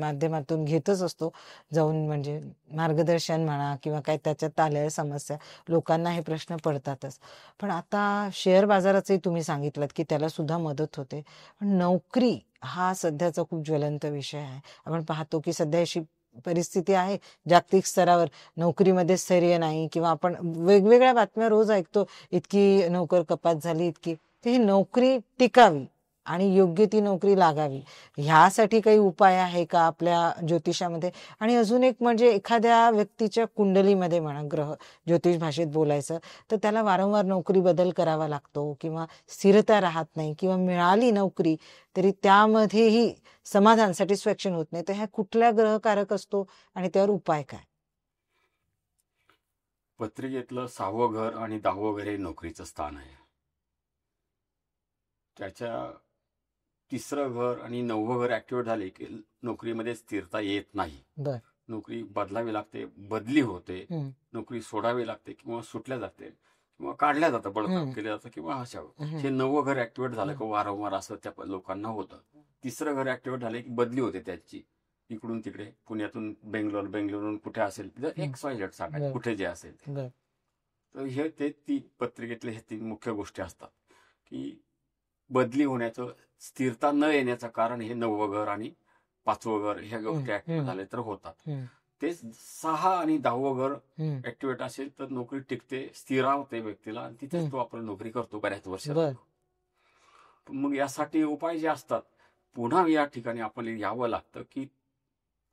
माध्यमातून घेतच असतो जाऊन, म्हणजे मार्गदर्शन म्हणा किंवा काय त्याच्यात आलेल्या समस्या लोकांना हे प्रश्न पडतातच. पण आता शेअर बाजाराचंही तुम्ही सांगितलं की त्याला सुद्धा मदत होते. पण नोकरी हा सध्याचा खूप ज्वलंत विषय आहे. आपण पाहतो की सध्या अशी परिस्थिती आहे जागतिक स्तरावर, नोकरीमध्ये स्थैर्य नाही, किंवा आपण वेगवेगळ्या बातम्या रोज ऐकतो, इतकी नोकर कपात झाली, इतकी. तर ही नोकरी टिकावी आणि योग्य ती नोकरी लागावी, ह्यासाठी काही उपाय आहे का आपल्या ज्योतिषामध्ये? आणि अजून एक म्हणजे एखाद्या व्यक्तीच्या कुंडलीमध्ये म्हणा, ग्रह ज्योतिष भाषेत बोलायचं तर त्याला वारंवार नोकरी बदल करावा लागतो, किंवा स्थिरता राहत नाही, किंवा मिळाली नोकरी तरी त्यामध्येही समाधान, सॅटिस्फॅक्शन होत नाही, तर ह्या कुठल्या ग्रहकारक असतो आणि त्यावर उपाय काय? पत्रिकेतलं 6वं घर आणि 10वं घर हे नोकरीचं स्थान आहे. त्याच्या 3रं घर आणि 9वं घर ऍक्टिव्हेट झाले की नोकरीमध्ये स्थिरता येत नाही. बर. नोकरी बदलावी लागते, बदली होते, हम्म. नोकरी सोडावी लागते, किंवा सुटल्या जाते, किंवा काढल्या जातं, बडतर्फ केलं जातं, किंवा अशा. हे 9वं घर ऍक्टिव्हेट झालं की वारंवार असं त्या लोकांना होतं. 3रं घर ऍक्टिव्हेट झाले की बदली होते त्याची, इकडून तिकडे, पुण्यातून बेंगलोर, बेंगलोरहून कुठे असेल, XYZ सांगा कुठे जे असेल. तर हे ती पत्रिकेतले हे 3 मुख्य गोष्टी असतात की बदली होण्याचं, स्थिरता न येण्याचं कारण हे 9वं घर आणि 5वं घर ह्या गोष्टी ऍक्टिव्हेट झाले तर होतात. ते 6 आणि 10वं घर ऍक्टिव्हेट असेल तर नोकरी टिकते, स्थिरावते व्यक्तीला, आणि तिथेच तो आपण नोकरी करतो बऱ्याच वर्ष. मग यासाठी उपाय जे असतात, पुन्हा या ठिकाणी आपण यावं लागतं की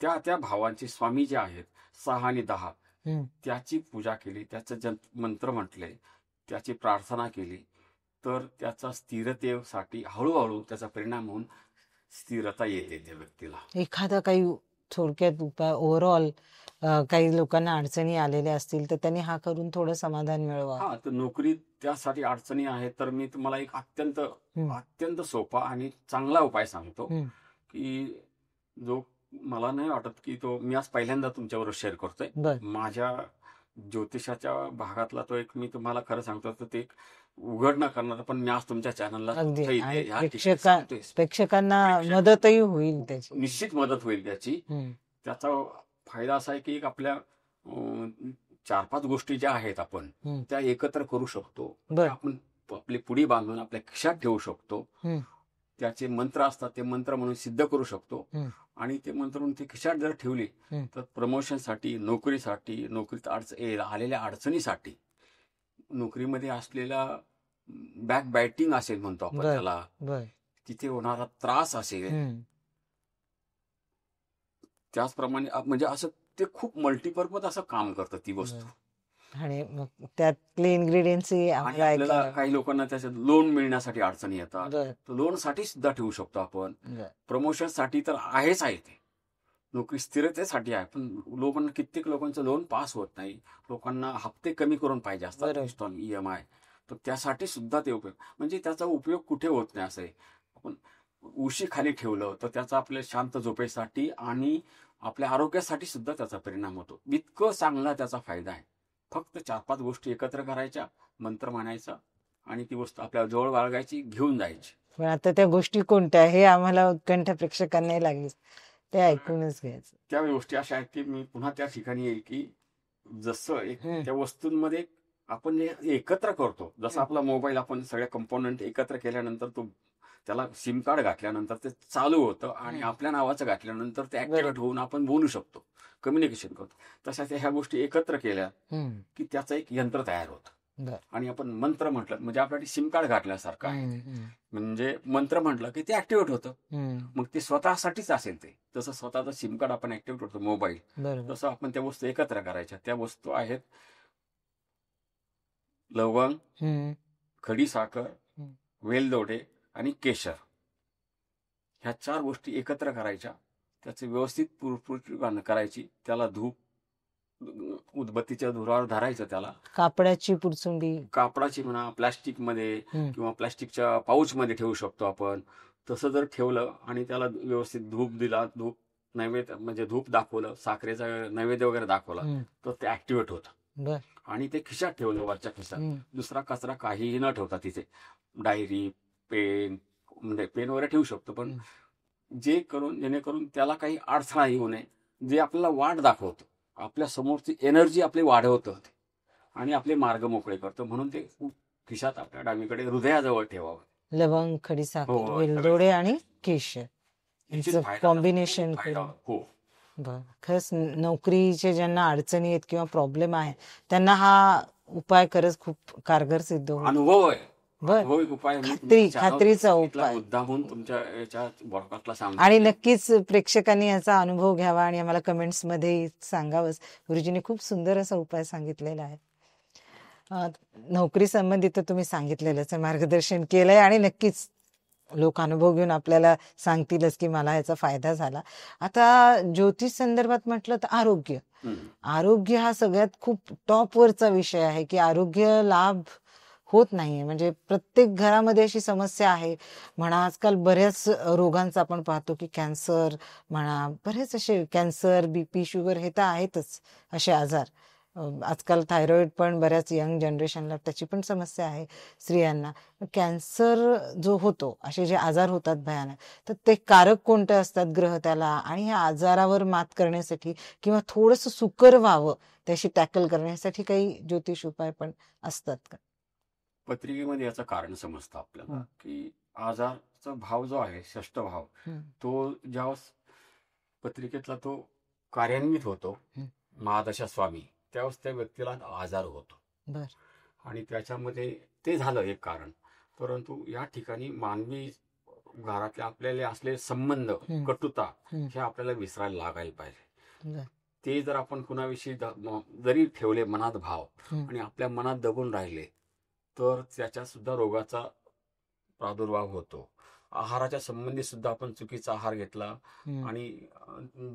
त्या भावांचे स्वामी जे आहेत 6 आणि 10, त्याची पूजा केली, त्याचं मंत्र म्हटले, त्याची प्रार्थना केली, तर त्याचा स्थिरतेसाठी हळूहळू त्याचा परिणाम होऊन स्थिरता येते त्या व्यक्तीला. एखादा काही थोडक्यात उपाय ओव्हरऑल, काही लोकांना अडचणी आलेल्या असतील तर त्यांनी हा करून थोडं समाधान मिळवा? हा, तर नोकरी त्यासाठी अडचणी आहेत तर मी तुम्हाला एक अत्यंत सोपा आणि चांगला उपाय सांगतो की जो मला नाही वाटत की तो मी आज पहिल्यांदा तुमच्यावर शेअर करतोय. माझ्या ज्योतिषाच्या भागातला तो एक मी तुम्हाला खरं सांगतो, तर ते उघड न करणार, पण मी आज तुमच्या चॅनलला प्रेक्षकांना मदतही होईल, त्याची निश्चित मदत होईल त्याची. त्याचा फायदा असा आहे की आपल्या 4-5 गोष्टी ज्या आहेत आपण त्या एकत्र करू शकतो. आपण आपली पुडी बांधून आपल्या खिशात ठेवू शकतो. त्याचे मंत्र असतात, ते मंत्र म्हणून सिद्ध करू शकतो. आणि ते मंत्र म्हणून ती खिशात जर ठेवली तर प्रमोशनसाठी, नोकरीसाठी, नोकरीत आलेल्या अडचणीसाठी, नोकरीमध्ये असलेला बॅक बायटिंग असेल म्हणतो आपण त्याला, तिथे होणारा त्रास असेल, त्याचप्रमाणे म्हणजे असं ते खूप मल्टीपर्पज असं काम करतं ती वस्तू. आणि त्यातले इन्ग्रेडियंट्स आपल्याला काही लोकांना त्याच्यात लोन मिळण्यासाठी अडचणी येतात, तर लोन साठी सुद्धा ठेवू शकतो आपण. प्रमोशन साठी तर आहेच आहे, ते नोकरी स्थिरतेसाठी आहे, पण लोकांना कित्येक लोकांचं लोन पास होत नाही, लोकांना हप्ते कमी करून पाहिजे असतात, EMI, तर त्यासाठी सुद्धा ते उपयोग. म्हणजे त्याचा उपयोग कुठे होत नाही असं आहे. आपण उशी खाली ठेवलं तर त्याचा आपल्या शांत झोपेसाठी आणि आपल्या आरोग्यासाठी सुद्धा त्याचा परिणाम होतो. इतकं चांगला त्याचा फायदा आहे. फक्त 4-5 गोष्टी एकत्र करायच्या, मंत्र म्हणायचा आणि ती वस्तू आपल्या जवळ बाळगायची, घेऊन जायची. पण आता त्या गोष्टी कोणत्या हे आम्हाला उत्कंठ प्रेक्षकांना लागली, ते ऐकूनच घ्यायचं. त्या गोष्टी अशा आहेत की मी पुन्हा त्या ठिकाणी येईल की जसं त्या वस्तूंमध्ये आपण जे एकत्र करतो, जसं आपला मोबाईल आपण सगळ्या कंपोनंट एकत्र केल्यानंतर तो त्याला सिम कार्ड घातल्यानंतर ते चालू होतं आणि आपल्या नावाचं घातल्यानंतर ते ऍक्टिव्हेट होऊन आपण बोलू शकतो, कम्युनिकेशन करतो. तशा ह्या गोष्टी एकत्र केल्या की त्याचं एक यंत्र तयार होतं. आणि आपण मंत्र म्हटलं म्हणजे आपल्याला सिम कार्ड घातल्यासारखं आहे. म्हणजे मंत्र म्हटलं की ते ऍक्टिव्हेट होतं. मग ते स्वतःसाठीच असेल, ते जसं स्वतःचं सिम कार्ड आपण ऍक्टिव्हेट करतो मोबाईल, तसं आपण त्या वस्तू एकत्र करायच्या. त्या वस्तू आहेत लवंग, खडी साखर, वेलदोडे आणि केशर. ह्या 4 गोष्टी एकत्र करायच्या, त्याचे व्यवस्थित पुरपुर करायची, त्याला धूप उदबत्तीच्या धुरावर धरायचं, त्याला कापडाची पुरचुंडी, कापडाची म्हणा, प्लास्टिक मध्ये किंवा प्लास्टिकच्या पाऊच मध्ये ठेवू शकतो आपण. तसं जर ठेवलं आणि त्याला व्यवस्थित धूप दिला, धूप नैवेद्य म्हणजे धूप दाखवलं, साखरेचा नैवेद्य वगैरे दाखवला, तर ते ऍक्टिव्हेट होतं. आणि ते खिशात ठेवलं, वरच्या खिशात, दुसरा कचरा काहीही न ठेवता तिथे डायरी, पेन, म्हणजे पेन वगैरे ठेवू शकतो, पण जेणेकरून त्याला काही अडथळा येऊ नये, जे आपल्याला वाट दाखवतं, आपल्या समोरची एनर्जी आपली वाढवतं आणि आपले मार्ग मोकळे करतं. म्हणून ते खिशात आपल्या डावीकडे हृदयाजवळ ठेवावं. लवंग, खडी साखर, वेलदोडे आणि केशर कॉम्बिनेशन. हो, बर, खरंच नोकरीचे ज्यांना अडचणी आहेत किंवा प्रॉब्लेम आहे त्यांना हा उपाय खरंच खूप कारगर सिद्ध होतो. अनुभव आहे, बर, अनुभव एक उपाय आहे. मी तुमच्या खात्रीचा चॅनलवर सांगितला, उपाय. मुद्दामून तुमच्या याच्या ब्रॉडकास्टला सांगतो. आणि नक्कीच प्रेक्षकांनी याचा अनुभव घ्यावा आणि आम्हाला कमेंट्स मध्ये सांगावंच. गुरुजींनी खूप सुंदर असा उपाय सांगितलेला आहे. नोकरी संबंधित तर तुम्ही सांगितलेलंच आहे, मार्गदर्शन केलंय आणि नक्कीच लोक अनुभव घेऊन आपल्याला सांगतीलच की मला याचा फायदा झाला. आता ज्योतिष संदर्भात म्हटलं तर आरोग्य आरोग्य हा सगळ्यात खूप टॉपवरचा विषय आहे की आरोग्य लाभ होत नाहीये. म्हणजे प्रत्येक घरामध्ये अशी समस्या आहे म्हणा. आजकाल बऱ्याच रोगांचा आपण पाहतो की कॅन्सर म्हणा, बरेच असे कॅन्सर, बीपी, शुगर हे तर आहेतच असे आजार. आजकाल थायरॉइड पण बऱ्याच यंग जनरेशनला त्याची पण समस्या आहे स्त्रियांना. कॅन्सर जो होतो, असे जे आजार होतात भयानक, तर ते कारक कोणते असतात ग्रह त्याला, आणि ह्या आजारावर मात करण्यासाठी किंवा थोडंसं सुकर व्हावं त्याशी टॅकल करण्यासाठी काही ज्योतिष उपाय पण असतात का? पत्रिकेमध्ये याचं कारण समजतं आपल्याला की आजारचा भाव जो आहे, षष्ठ भाव, तो ज्यावेळेस पत्रिकेतला तो कार्यान्वित होतो, महादशा स्वामी, त्यावेळेस त्या व्यक्तीला आजार होतो. बर, आणि त्याच्यामध्ये ते झालं एक कारण. परंतु या ठिकाणी मानवी घरातले आपल्याला असलेले संबंध, कटुता, हे आपल्याला विसरायला लागायला पाहिजे. बर, ते जर आपण कुणाविषयी जरी ठेवले मनात भाव आणि आपल्या मनात दबून राहिले तर त्याच्या सुद्धा रोगाचा प्रादुर्भाव होतो. आहाराच्या संबंधी सुद्धा आपण चुकीचा आहार घेतला आणि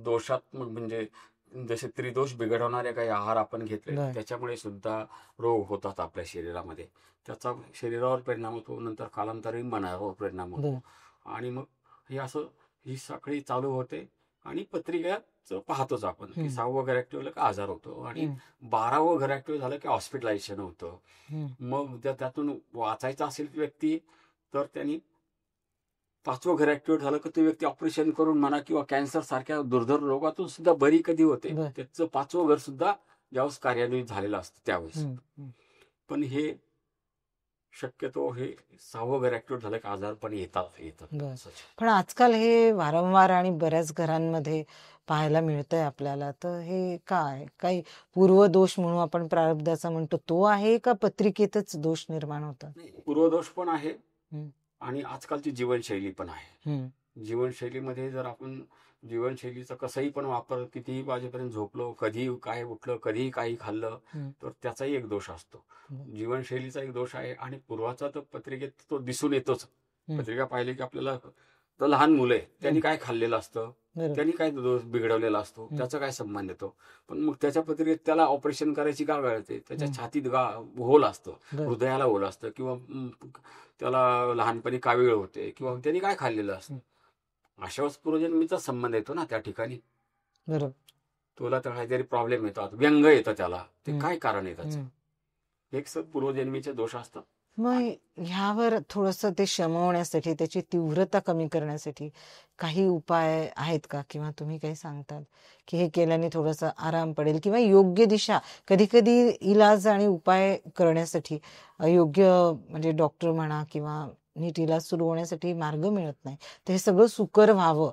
दोषात्मक म्हणजे जसे त्रिदोष बिघडवणारे काही आहार आपण घेतले, बर. त्याच्यामुळे सुद्धा रोग होतात आपल्या शरीरामध्ये. त्याचा शरीरावर परिणाम होतो, नंतर कालांतराने मनावर परिणाम होतो. बर, आणि मग हे असं ही साखळी चालू होते. आणि पत्रिकेत पाहतोच आपण की 6वं घर ऍक्टिव्ह झालं का आजार होतो आणि 12वं घर ऍक्टिव्ह झालं की हॉस्पिटलायझेशन होतं. मग जर त्यातून वाचायचं असेल व्यक्ती तर त्यांनी 5वं घर ऍक्टिव्हेट झालं की ती व्यक्ती ऑपरेशन करून म्हणा किंवा कॅन्सर सारख्या दुर्धर रोगातून सुद्धा बरी कधी होते, बर. त्याचं 5वं घर सुद्धा ज्यावेळेस कार्यान्वित झालेलं असतं त्यावेळेस. पण हे शक्यतो हे 6वं घर ऍक्टिव्हेट झालं की आजार पण येतात. पण आजकाल हे वारंवार आणि बऱ्याच घरांमध्ये पाहायला मिळतंय आपल्याला. तर हे काय काही पूर्वदोष म्हणून आपण प्रारब्धाचा म्हणतो तो आहे का पत्रिकेतच दोष निर्माण होतात? पूर्वदोष पण आहे आणि आजकालची जीवनशैली पण आहे. जीवनशैलीमध्ये जर आपण जीवनशैलीचा कसंही पण वापर, कितीही वाजेपर्यंत झोपलो, कधीही काय उठलं, कधीही काही खाल्लं, तर त्याचाही एक दोष असतो. जीवनशैलीचा एक दोष आहे. आणि पूर्वाचा तर पत्रिकेत तो दिसून येतोच. पत्रिका पाहिली की आपल्याला तर लहान मुलं आहे, त्यांनी काय खाल्लेलं असतं, त्यांनी काय दोष बिघडवलेला असतो, त्याचा काय संबंध येतो. पण मग त्याच्या पत्रिकेत त्याला ऑपरेशन करायची का गळते, त्याच्या छातीत होल असतं, हृदयाला होल असतं, किंवा त्याला लहानपणी कावीळ होते, किंवा त्यांनी काय खाल्लेलं असतं. अशा पूर्वजन्मीचा संबंध येतो ना त्या ठिकाणी. बरोबर. तुला तर काहीतरी प्रॉब्लेम येतात, व्यंग येतं त्याला, ते काय कारण आहे त्याचं, एक पूर्वजन्मीचे दोष असतात. मग ह्यावर थोडंसं ते शमवण्यासाठी, त्याची तीव्रता कमी करण्यासाठी काही उपाय आहेत का, किंवा तुम्ही काही सांगताल की हे केल्याने थोडंसं आराम पडेल, किंवा योग्य दिशा, कधी कधी इलाज आणि उपाय करण्यासाठी योग्य म्हणजे डॉक्टर म्हणा किंवा नीट इलाज सुरू होण्यासाठी मार्ग मिळत नाही, तर हे सगळं सुकर व्हावं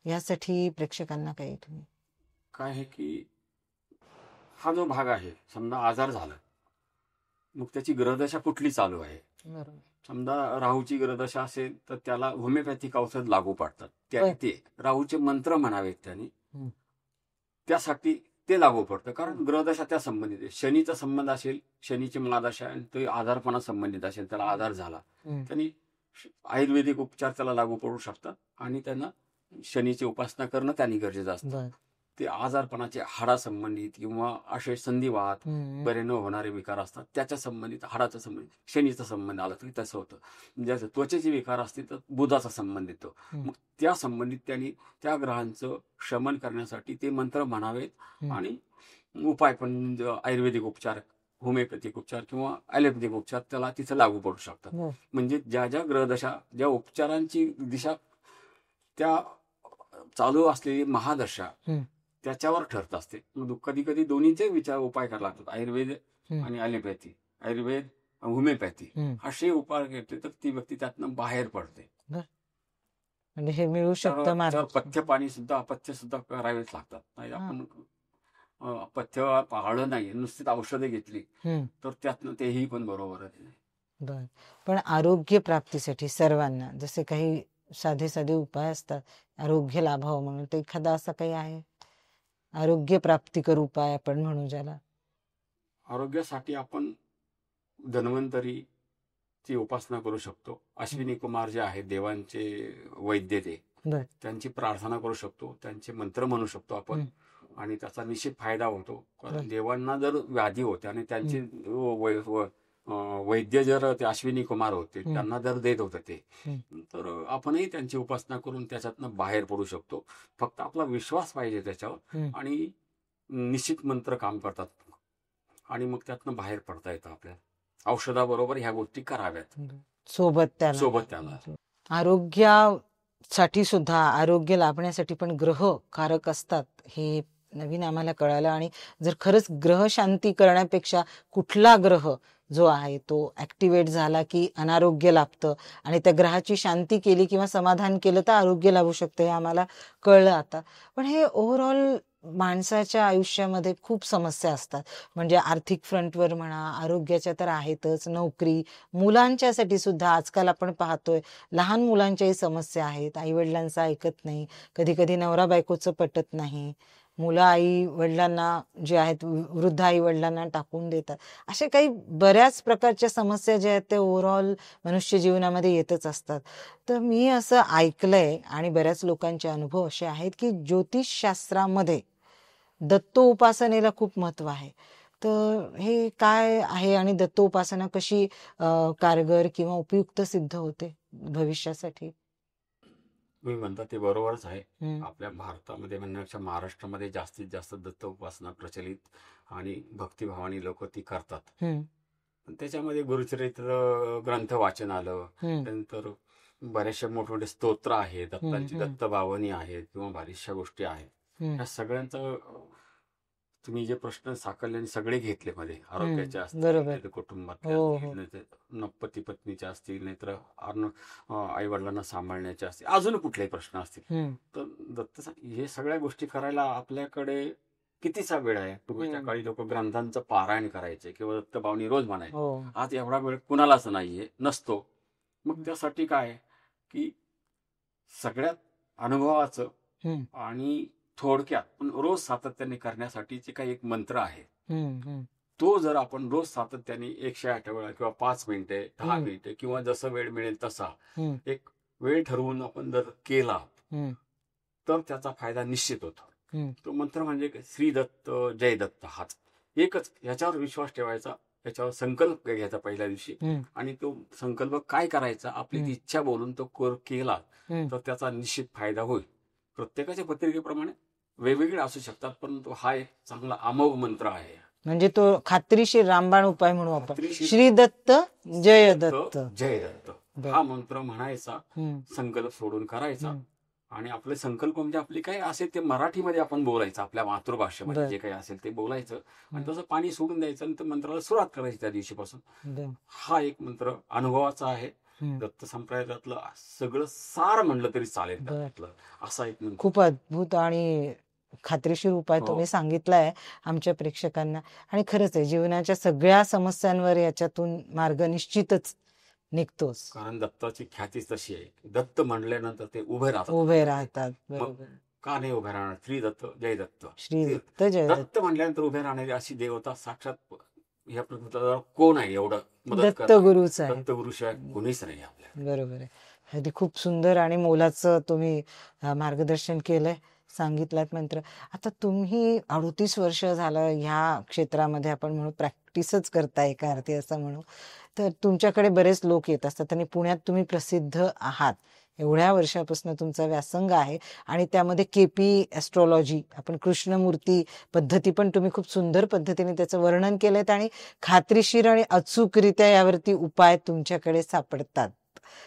यासाठी प्रेक्षकांना काही तुम्ही काय आहे की हा जो भाग आहे, समजा आजार झाला, मग त्याची ग्रहदशा कुठली चालू आहे. समजा राहूची ग्रहदशा असेल तर त्याला होमिओपॅथिक औषध लागू पडतात. ते राहूचे मंत्र म्हणावेत त्यांनी, त्यासाठी ते लागू पडतं. कारण ग्रहदशा त्या संबंधित आहे. शनीचा संबंध असेल, शनीची महादशा आणि तो आजारपणा संबंधित असेल, त्याला आजार झाला, त्यांनी आयुर्वेदिक उपचार त्याला लागू पडू शकतात. आणि त्यांना शनीची उपासना करणं त्यांनी गरजेचं असतं. ते आजारपणाचे हाडा संबंधित किंवा असे संधिवात बरे न होणारे विकार असतात, त्याच्या संबंधित, हाडाचा संबंधित, शनीचा संबंध आला तरी तसं होतं. जसं त्वचेचे विकार असतील तर बुधाचा संबंध येतो. मग त्या संबंधित त्यांनी त्या ग्रहांचं शमन करण्यासाठी ते मंत्र म्हणावेत. आणि उपाय पण आयुर्वेदिक उपचार, होमिओपॅथिक उपचार किंवा ॲलोपॅथिक उपचार त्याला तिथं लागू पडू शकतात. म्हणजे ज्या ज्या ग्रहदशा, ज्या उपचारांची दिशा, त्या चालू असलेली महादशा त्याच्यावर ठरत असते. कधी कधी दोन्हीचे उपाय करायला लागतात, आयुर्वेद आणि ॲलोपॅथी, आयुर्वेद होमिओपॅथी असे उपाय घेतले तर ती व्यक्ती त्यातनं बाहेर पडते. म्हणजे हे मिळू शकतं त्याच्यावर मार्ग. पथ्य पाणी सुद्धा अपथ्य सुद्धा करावेच लागतात. नाही हा. आपण अपथ्य पाळलं नाही, नुसतीच औषधे घेतली हम्म. तर त्यातनं तेही पण बरोबर आहे. बर. पण आरोग्य प्राप्तीसाठी सर्वांना जसे काही साधे साधे उपाय असतात आरोग्य लाभावं म्हणून, ते एखादा असा काही आहे आरोग्य प्राप्तिकर उपाय आपण म्हणू ज्याला? आरोग्यासाठी आपण धन्वंतरीची उपासना करू शकतो. अश्विनी कुमार जे आहेत देवांचे वैद्य ते, बर. त्यांची प्रार्थना करू शकतो, त्यांचे मंत्र म्हणू शकतो आपण, हम्म. आणि त्याचा निश्चित फायदा होतो. बर. कारण देवांना जर व्याधी होते आणि त्यांचे हम्म. वैद्य जर ते अश्विनी कुमार होते, हम्म. त्यांना जर देत होते ते, हम्म. तर आपणही त्यांची उपासना करून त्याच्यातनं बाहेर पडू शकतो. फक्त आपला विश्वास पाहिजे त्याच्यावर, हम्म. आणि निश्चित मंत्र काम करतात, आणि मग त्यातनं बाहेर पडता येतं आपल्याला. औषधाबरोबर ह्या गोष्टी कराव्यात सोबत त्याला. आरोग्यासाठी सुद्धा, आरोग्य लाभण्यासाठी पण ग्रह कारक असतात हे नवीन आम्हाला कळालं. आणि जर खरंच ग्रह शांती करण्यापेक्षा कुठला ग्रह जो आहे तो ऍक्टिव्हेट झाला की अनारोग्य लाभतं, आणि त्या ग्रहाची शांती केली किंवा समाधान केलं तर आरोग्य लाभू शकतं, हे आम्हाला कळलं आता. पण हे ओव्हरऑल माणसाच्या आयुष्यामध्ये खूप समस्या असतात. म्हणजे आर्थिक फ्रंटवर म्हणा, आरोग्याच्या तर आहेतच, नोकरी, मुलांच्यासाठी सुद्धा आजकाल आपण पाहतोय लहान मुलांच्याही समस्या आहेत. आईवडिलांचं ऐकत नाही, कधी कधी नवरा बायकोचं पटत नाही, मुलं आई वडिलांना जे आहेत वृद्ध आई वडिलांना टाकून देतात. अशा काही बऱ्याच प्रकारच्या समस्या ज्या आहेत त्या ओव्हरऑल मनुष्य जीवनामध्ये येतच असतात. तर मी असं ऐकलंय आणि बऱ्याच लोकांचे अनुभव असे आहेत की ज्योतिषशास्त्रामध्ये दत्तोपासनेला खूप महत्व आहे. तर हे काय आहे आणि दत्तोपासना कशी कारगर किंवा उपयुक्त सिद्ध होते भविष्यासाठी? मी म्हणता ते बरोबरच आहे. हम्म. आपल्या भारतामध्ये म्हणण्यापेक्षा महाराष्ट्रामध्ये जास्तीत जास्त दत्त उपासना प्रचलित आणि भक्तिभावाने लोक ती करतात. हम्म. पण त्याच्यामध्ये गुरुचरित्र ग्रंथ वाचन आलं, हम्म. त्यानंतर बरेचसे मोठमोठे स्तोत्र आहेत, दत्तांची हम्म. दत्तभावनी आहेत किंवा बऱ्याचशा गोष्टी आहेत. हम्म. ह्या सगळ्यांचं तुम्ही जे प्रश्न साकारले आणि सगळे घेतले मध्ये, आरोग्याचे असतील, बरोबर. नाहीतर कुटुंबातले हो, असतील, हो. नाहीतर पती पत्नीचे असतील, नाहीतर आई वडिलांना सांभाळण्याचे असतील, अजून कुठलेही प्रश्न असतील, हम्म. तर दत्त हे सगळ्या गोष्टी करायला आपल्याकडे कितीचा वेळ आहे? पूर्वीच्या हम्म. काळी लोक ग्रंथांचं पारायण करायचे किंवा दत्तभावनी रोज म्हणायचे. हो. आज एवढा वेळ कुणालाच नाहीये, नसतो. मग त्यासाठी काय की सगळ्यात अनुभवाचं हम्म. आणि थोडक्यात पण रोज सातत्याने करण्यासाठीचे काही एक मंत्र आहे. हम्म. तो जर आपण रोज सातत्याने 108 वेळा किंवा 5 मिनिटे, 10 हम्म. मिनिटे किंवा जसं वेळ मिळेल तसा हम्म. एक वेळ ठरवून आपण जर केला हम्म. तर त्याचा फायदा निश्चित होतो. हम्म. तो मंत्र म्हणजे श्री दत्त जय दत्त, हाच एकच. याच्यावर विश्वास ठेवायचा, याच्यावर संकल्प घ्यायचा पहिल्या दिवशी, हम्म. आणि तो संकल्प काय करायचा, आपली ती इच्छा बोलून तो केला हम्म. तर त्याचा निश्चित फायदा होईल. प्रत्येकाच्या पत्रिकेप्रमाणे वेगवेगळे असू शकतात, परंतु हा एक चांगला अमोघ मंत्र आहे. म्हणजे तो खात्रीशीर रामबाण उपाय म्हणू आपण. खात्रीशीर श्री दत्त जय दत्त. जय दत्त बर. हा मंत्र म्हणायचा, हम्म. संकल्प सोडून करायचा, हम्म. आणि आपले संकल्प म्हणजे आपले काय असेल ते मराठीमध्ये आपण बोलायचं, आपल्या मातृभाषेमध्ये बर. जे काही असेल ते बोलायचं, आणि तसं पाणी सोडून द्यायचं, आणि त्या मंत्राला सुरुवात करायची त्या दिवशीपासून. बर. हा एक मंत्र अनुभवाचा आहे. हम्म. दत्त संप्रदायातलं सगळं सार म्हणलं तरी चालेल बर. त्यातलं असा एक मंत्र. खूप अद्भुत आणि खात्रीशीर उपाय हो. तुम्ही सांगितलाय आमच्या प्रेक्षकांना. आणि खरंच आहे, जीवनाच्या सगळ्या समस्यांवर याच्यातून मार्ग निश्चितच निघतोच. कारण दत्ताची ख्यातीच तशी आहे. दत्त म्हणल्यानंतर ते उभे राहतात. उभे राहतात. मग बरोबर. का नाही उभे राहणार? श्री दत्त जय दत्त. श्री ते दत्त जय दत्त. दत्त म्हणल्यानंतर उभे राहणारी अशी देवता साक्षात ह्या पृथ्वीवर कोण आहे एवढं मदत दत्त करणारं? गुरुच आहे. दत्तगुरुशिवाय कोणीच नाही आपल्या. बरोबर आहे. अगदी खूप सुंदर आणि मोलाचं तुम्ही मार्गदर्शन केलंय, सांगितलात मंत्र. आता तुम्ही 38 वर्ष झालं ह्या क्षेत्रामध्ये, आपण म्हणू प्रॅक्टिसच करताय एका अर्थी असं म्हणू. तर तुमच्याकडे बरेच लोक येत असतात आणि पुण्यात तुम्ही प्रसिद्ध आहात. एवढ्या वर्षापासून तुमचा व्यासंग आहे आणि त्यामध्ये केपी ॲस्ट्रॉलॉजी, आपण कृष्णमूर्ती पद्धती पण तुम्ही खूप सुंदर पद्धतीने त्याचं वर्णन केलंय, आणि खात्रीशीर आणि अचूकरित्या यावरती उपाय तुमच्याकडे सापडतात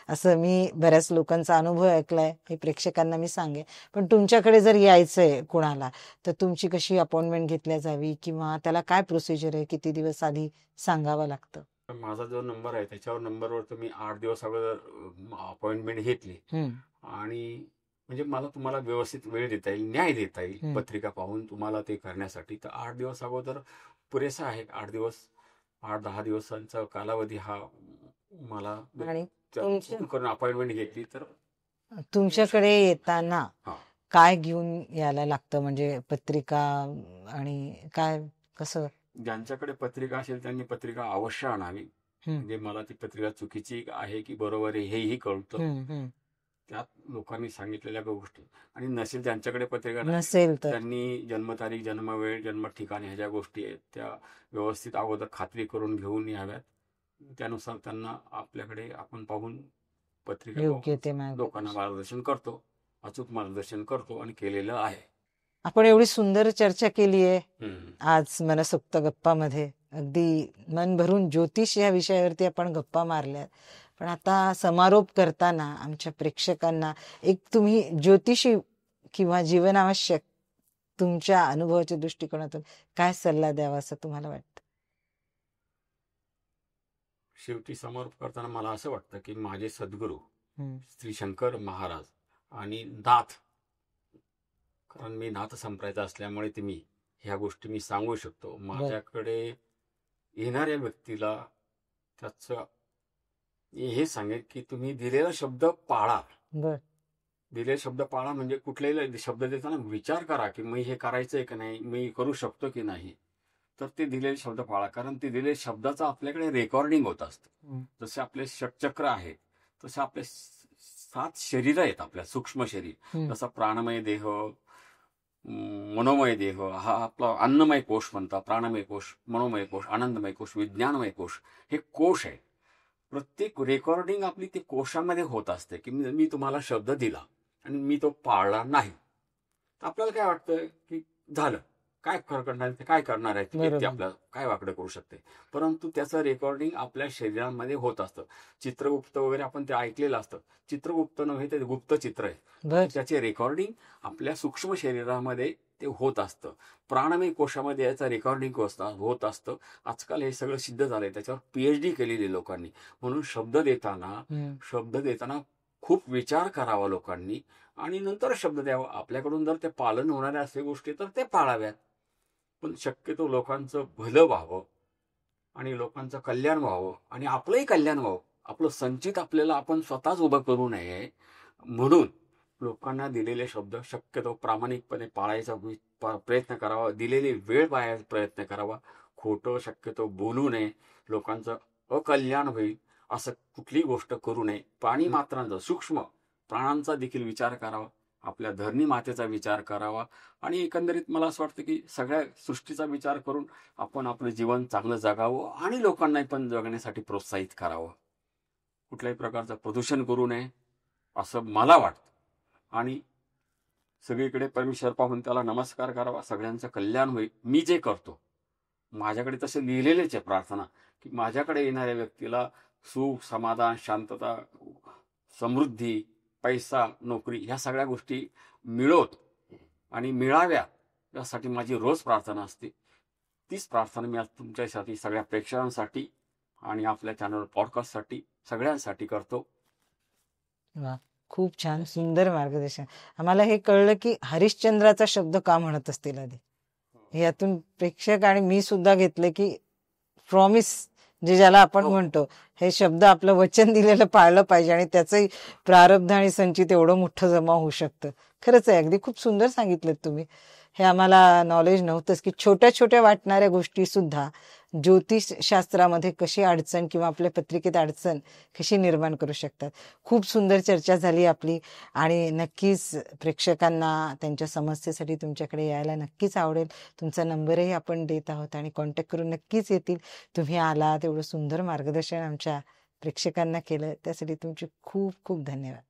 असं मी बऱ्याच लोकांचा अनुभव ऐकलाय. हे प्रेक्षकांना मी सांगेन. पण तुमच्याकडे जर यायचंय कोणाला, तर तुमची कशी अपॉइंटमेंट घेतल्या जावी किंवा त्याला काय प्रोसिजर आहे, किती दिवस आधी सांगावं लागतं? तर माझा जो नंबर आहे त्याच्यावर नंबरवर तर मी 8 दिवस अगोदर अपॉइंटमेंट घेतली आणि म्हणजे मला तुम्हाला व्यवस्थित वेळ देता येईल, न्याय देता येईल पत्रिका पाहून तुम्हाला ते करण्यासाठी. तर 8 दिवस अगोदर पुरेसा आहे. 8 दिवस 8-10 दिवसांचा कालावधी हा मला आणि करून अपॉइंटमेंट घेतली तर तुमच्याकडे येताना हा काय घेऊन यायला लागतं, म्हणजे पत्रिका आणि काय कसं? ज्यांच्याकडे पत्रिका असेल त्यांनी पत्रिका अवश्य आणावी. म्हणजे मला ती पत्रिका चुकीची आहे की बरोबर आहे हेही कळतं त्यात लोकांनी सांगितलेल्या गोष्टी. आणि नसेल ज्यांच्याकडे पत्रिका नसेल तर त्यांनी जन्मतारीख, जन्मवेळ, जन्म ठिकाणी ह्या ज्या गोष्टी आहेत त्या व्यवस्थित अगोदर खात्री करून घेऊन याव्यात. त्यानुसार त्यांना आपल्याकडे आपण पाहून पत्रिका योग्य ते लोकांना मार्गदर्शन करतो, अचूक मार्गदर्शन करतो आणि केलेलं आहे. आपण एवढी सुंदर चर्चा केली आहे आज मनसोक्त गप्पामध्ये. अगदी मन भरून ज्योतिष या विषयावरती आपण गप्पा मारल्या. पण आता समारोप करताना आमच्या प्रेक्षकांना एक तुम्ही ज्योतिषी किंवा जीवनावश्यक तुमच्या अनुभवाच्या दृष्टिकोनातून काय सल्ला द्यावा असं तुम्हाला वाटतं? शेवटी समारोप करताना मला असं वाटतं की माझे सद्गुरू श्री शंकर महाराज आणि नाथ, कारण मी नाथ संप्रदायाचा असल्यामुळे ते मी ह्या गोष्टी मी सांगू शकतो. माझ्याकडे येणाऱ्या व्यक्तीला त्याचं हे सांगेल की तुम्ही दिलेला शब्द पाळा. दिलेला शब्द पाळा म्हणजे कुठलाही शब्द देताना विचार करा की मी हे करायचंय की नाही, मी करू शकतो की नाही. तर ते दिलेले शब्द पाळा, कारण ते दिलेल्या शब्दाचं आपल्याकडे रेकॉर्डिंग होत असतं. जसे आपले षटचक्र आहेत तसे आपले 7 शरीर आहेत, आपल्या सूक्ष्म शरीर. जसा प्राणमय देह, मनोमय देह, हा आपला अन्नमय कोश म्हणतात, प्राणमय कोश, मनोमय कोश, आनंदमय कोश, विज्ञानमय कोश, हे कोश आहे. प्रत्येक रेकॉर्डिंग आपली ते कोशामध्ये होत असते की मी तुम्हाला शब्द दिला आणि मी तो पाळला नाही, तर आपल्याला काय वाटतं की झालं, काय करणार, काय करणार आहे ते आपल्याला काय वाकडं करू शकते. परंतु त्याचं रेकॉर्डिंग आपल्या शरीरामध्ये होत असतं. चित्रगुप्त वगैरे आपण ते ऐकलेलं असतं. चित्रगुप्त नव्हे, ते गुप्त चित्र आहे. त्याचे रेकॉर्डिंग आपल्या सूक्ष्म शरीरामध्ये ते होत असतं. प्राणमय कोशामध्ये याचं रेकॉर्डिंग होत असतं. आजकाल हे सगळं सिद्ध झालंय, त्याच्यावर PhD केलेली लोकांनी. म्हणून शब्द देताना खूप विचार करावा लोकांनी आणि नंतर शब्द द्यावा. आपल्याकडून जर ते पालन होणाऱ्या अशा गोष्टी तर ते पाळाव्यात. पण शक्यतो लोकांचं भलं व्हावं आणि लोकांचं कल्याण व्हावं आणि आपलंही कल्याण व्हावं. आपलं संचित आपल्याला आपण स्वतःच उभं करू नये, म्हणून लोकांना दिलेले शब्द शक्यतो प्रामाणिकपणे पाळायचा प्रयत्न करावा. दिलेली वेळ पाळायचा प्रयत्न करावा. खोटं शक्यतो बोलू नये. लोकांचं अकल्याण होईल असं कुठलीही गोष्ट करू नये. प्राणी मात्रांचा, सूक्ष्म प्राणांचा देखील विचार करावा. आपल्या धरणी मातेचा विचार करावा आणि एकंदरीत मला असं वाटतं की सगळ्या सृष्टीचा विचार करून आपण आपलं जीवन चांगलं जगावं आणि लोकांना पण जगण्यासाठी प्रोत्साहित करावं. कुठल्याही प्रकारचं प्रदूषण करू नये असं मला वाटतं आणि सगळीकडे परमेश्वर पाहून त्याला नमस्कार करावा. सगळ्यांचं कल्याण होईल. मी जे करतो, माझ्याकडे तसे लिहिलेलेच आहे प्रार्थना की माझ्याकडे येणाऱ्या व्यक्तीला सुख, समाधान, शांतता, समृद्धी, पैसा, नोकरी ह्या सगळ्या गोष्टी मिळवत आणि मिळाव्या यासाठी माझी रोज प्रार्थना असते. तीच प्रार्थना मी आज तुमच्यासाठी, सगळ्या प्रेक्षकांसाठी आणि आपल्या चॅनल पॉडकास्टसाठी सगळ्यांसाठी करतो. खूप छान, सुंदर मार्गदर्शन. आम्हाला हे कळलं की हरिश्चंद्राचा शब्द का म्हणत असतील आधी. यातून प्रेक्षक आणि मी सुद्धा घेतले की प्रॉमिस, जे ज्याला आपण म्हणतो, हे शब्द आपलं वचन दिलेलं पाळलं पाहिजे आणि त्याचंही प्रारब्ध आणि संचित एवढं मोठं जमा होऊ शकतं. खरंच आहे, अगदी खूप सुंदर सांगितलं तुम्ही. हे आम्हाला नॉलेज नव्हतंच की छोट्या छोट्या वाटणाऱ्या गोष्टी सुद्धा ज्योतिष शास्त्रामध्ये कशी अडचण किंवा आपल्या पत्रिकेत अडचण कशी निर्माण करू शकतात. खूप सुंदर चर्चा झाली आपली आणि नक्कीच प्रेक्षकांना त्यांच्या समस्येसाठी तुमच्याकडे यायला नक्कीच आवडेल. तुमचा नंबरही आपण देत आहोत आणि कॉन्टॅक्ट करून नक्कीच येतील. तुम्ही आलात, एवढं सुंदर मार्गदर्शन आमच्या प्रेक्षकांना केलं, त्यासाठी तुमचे खूप खूप धन्यवाद.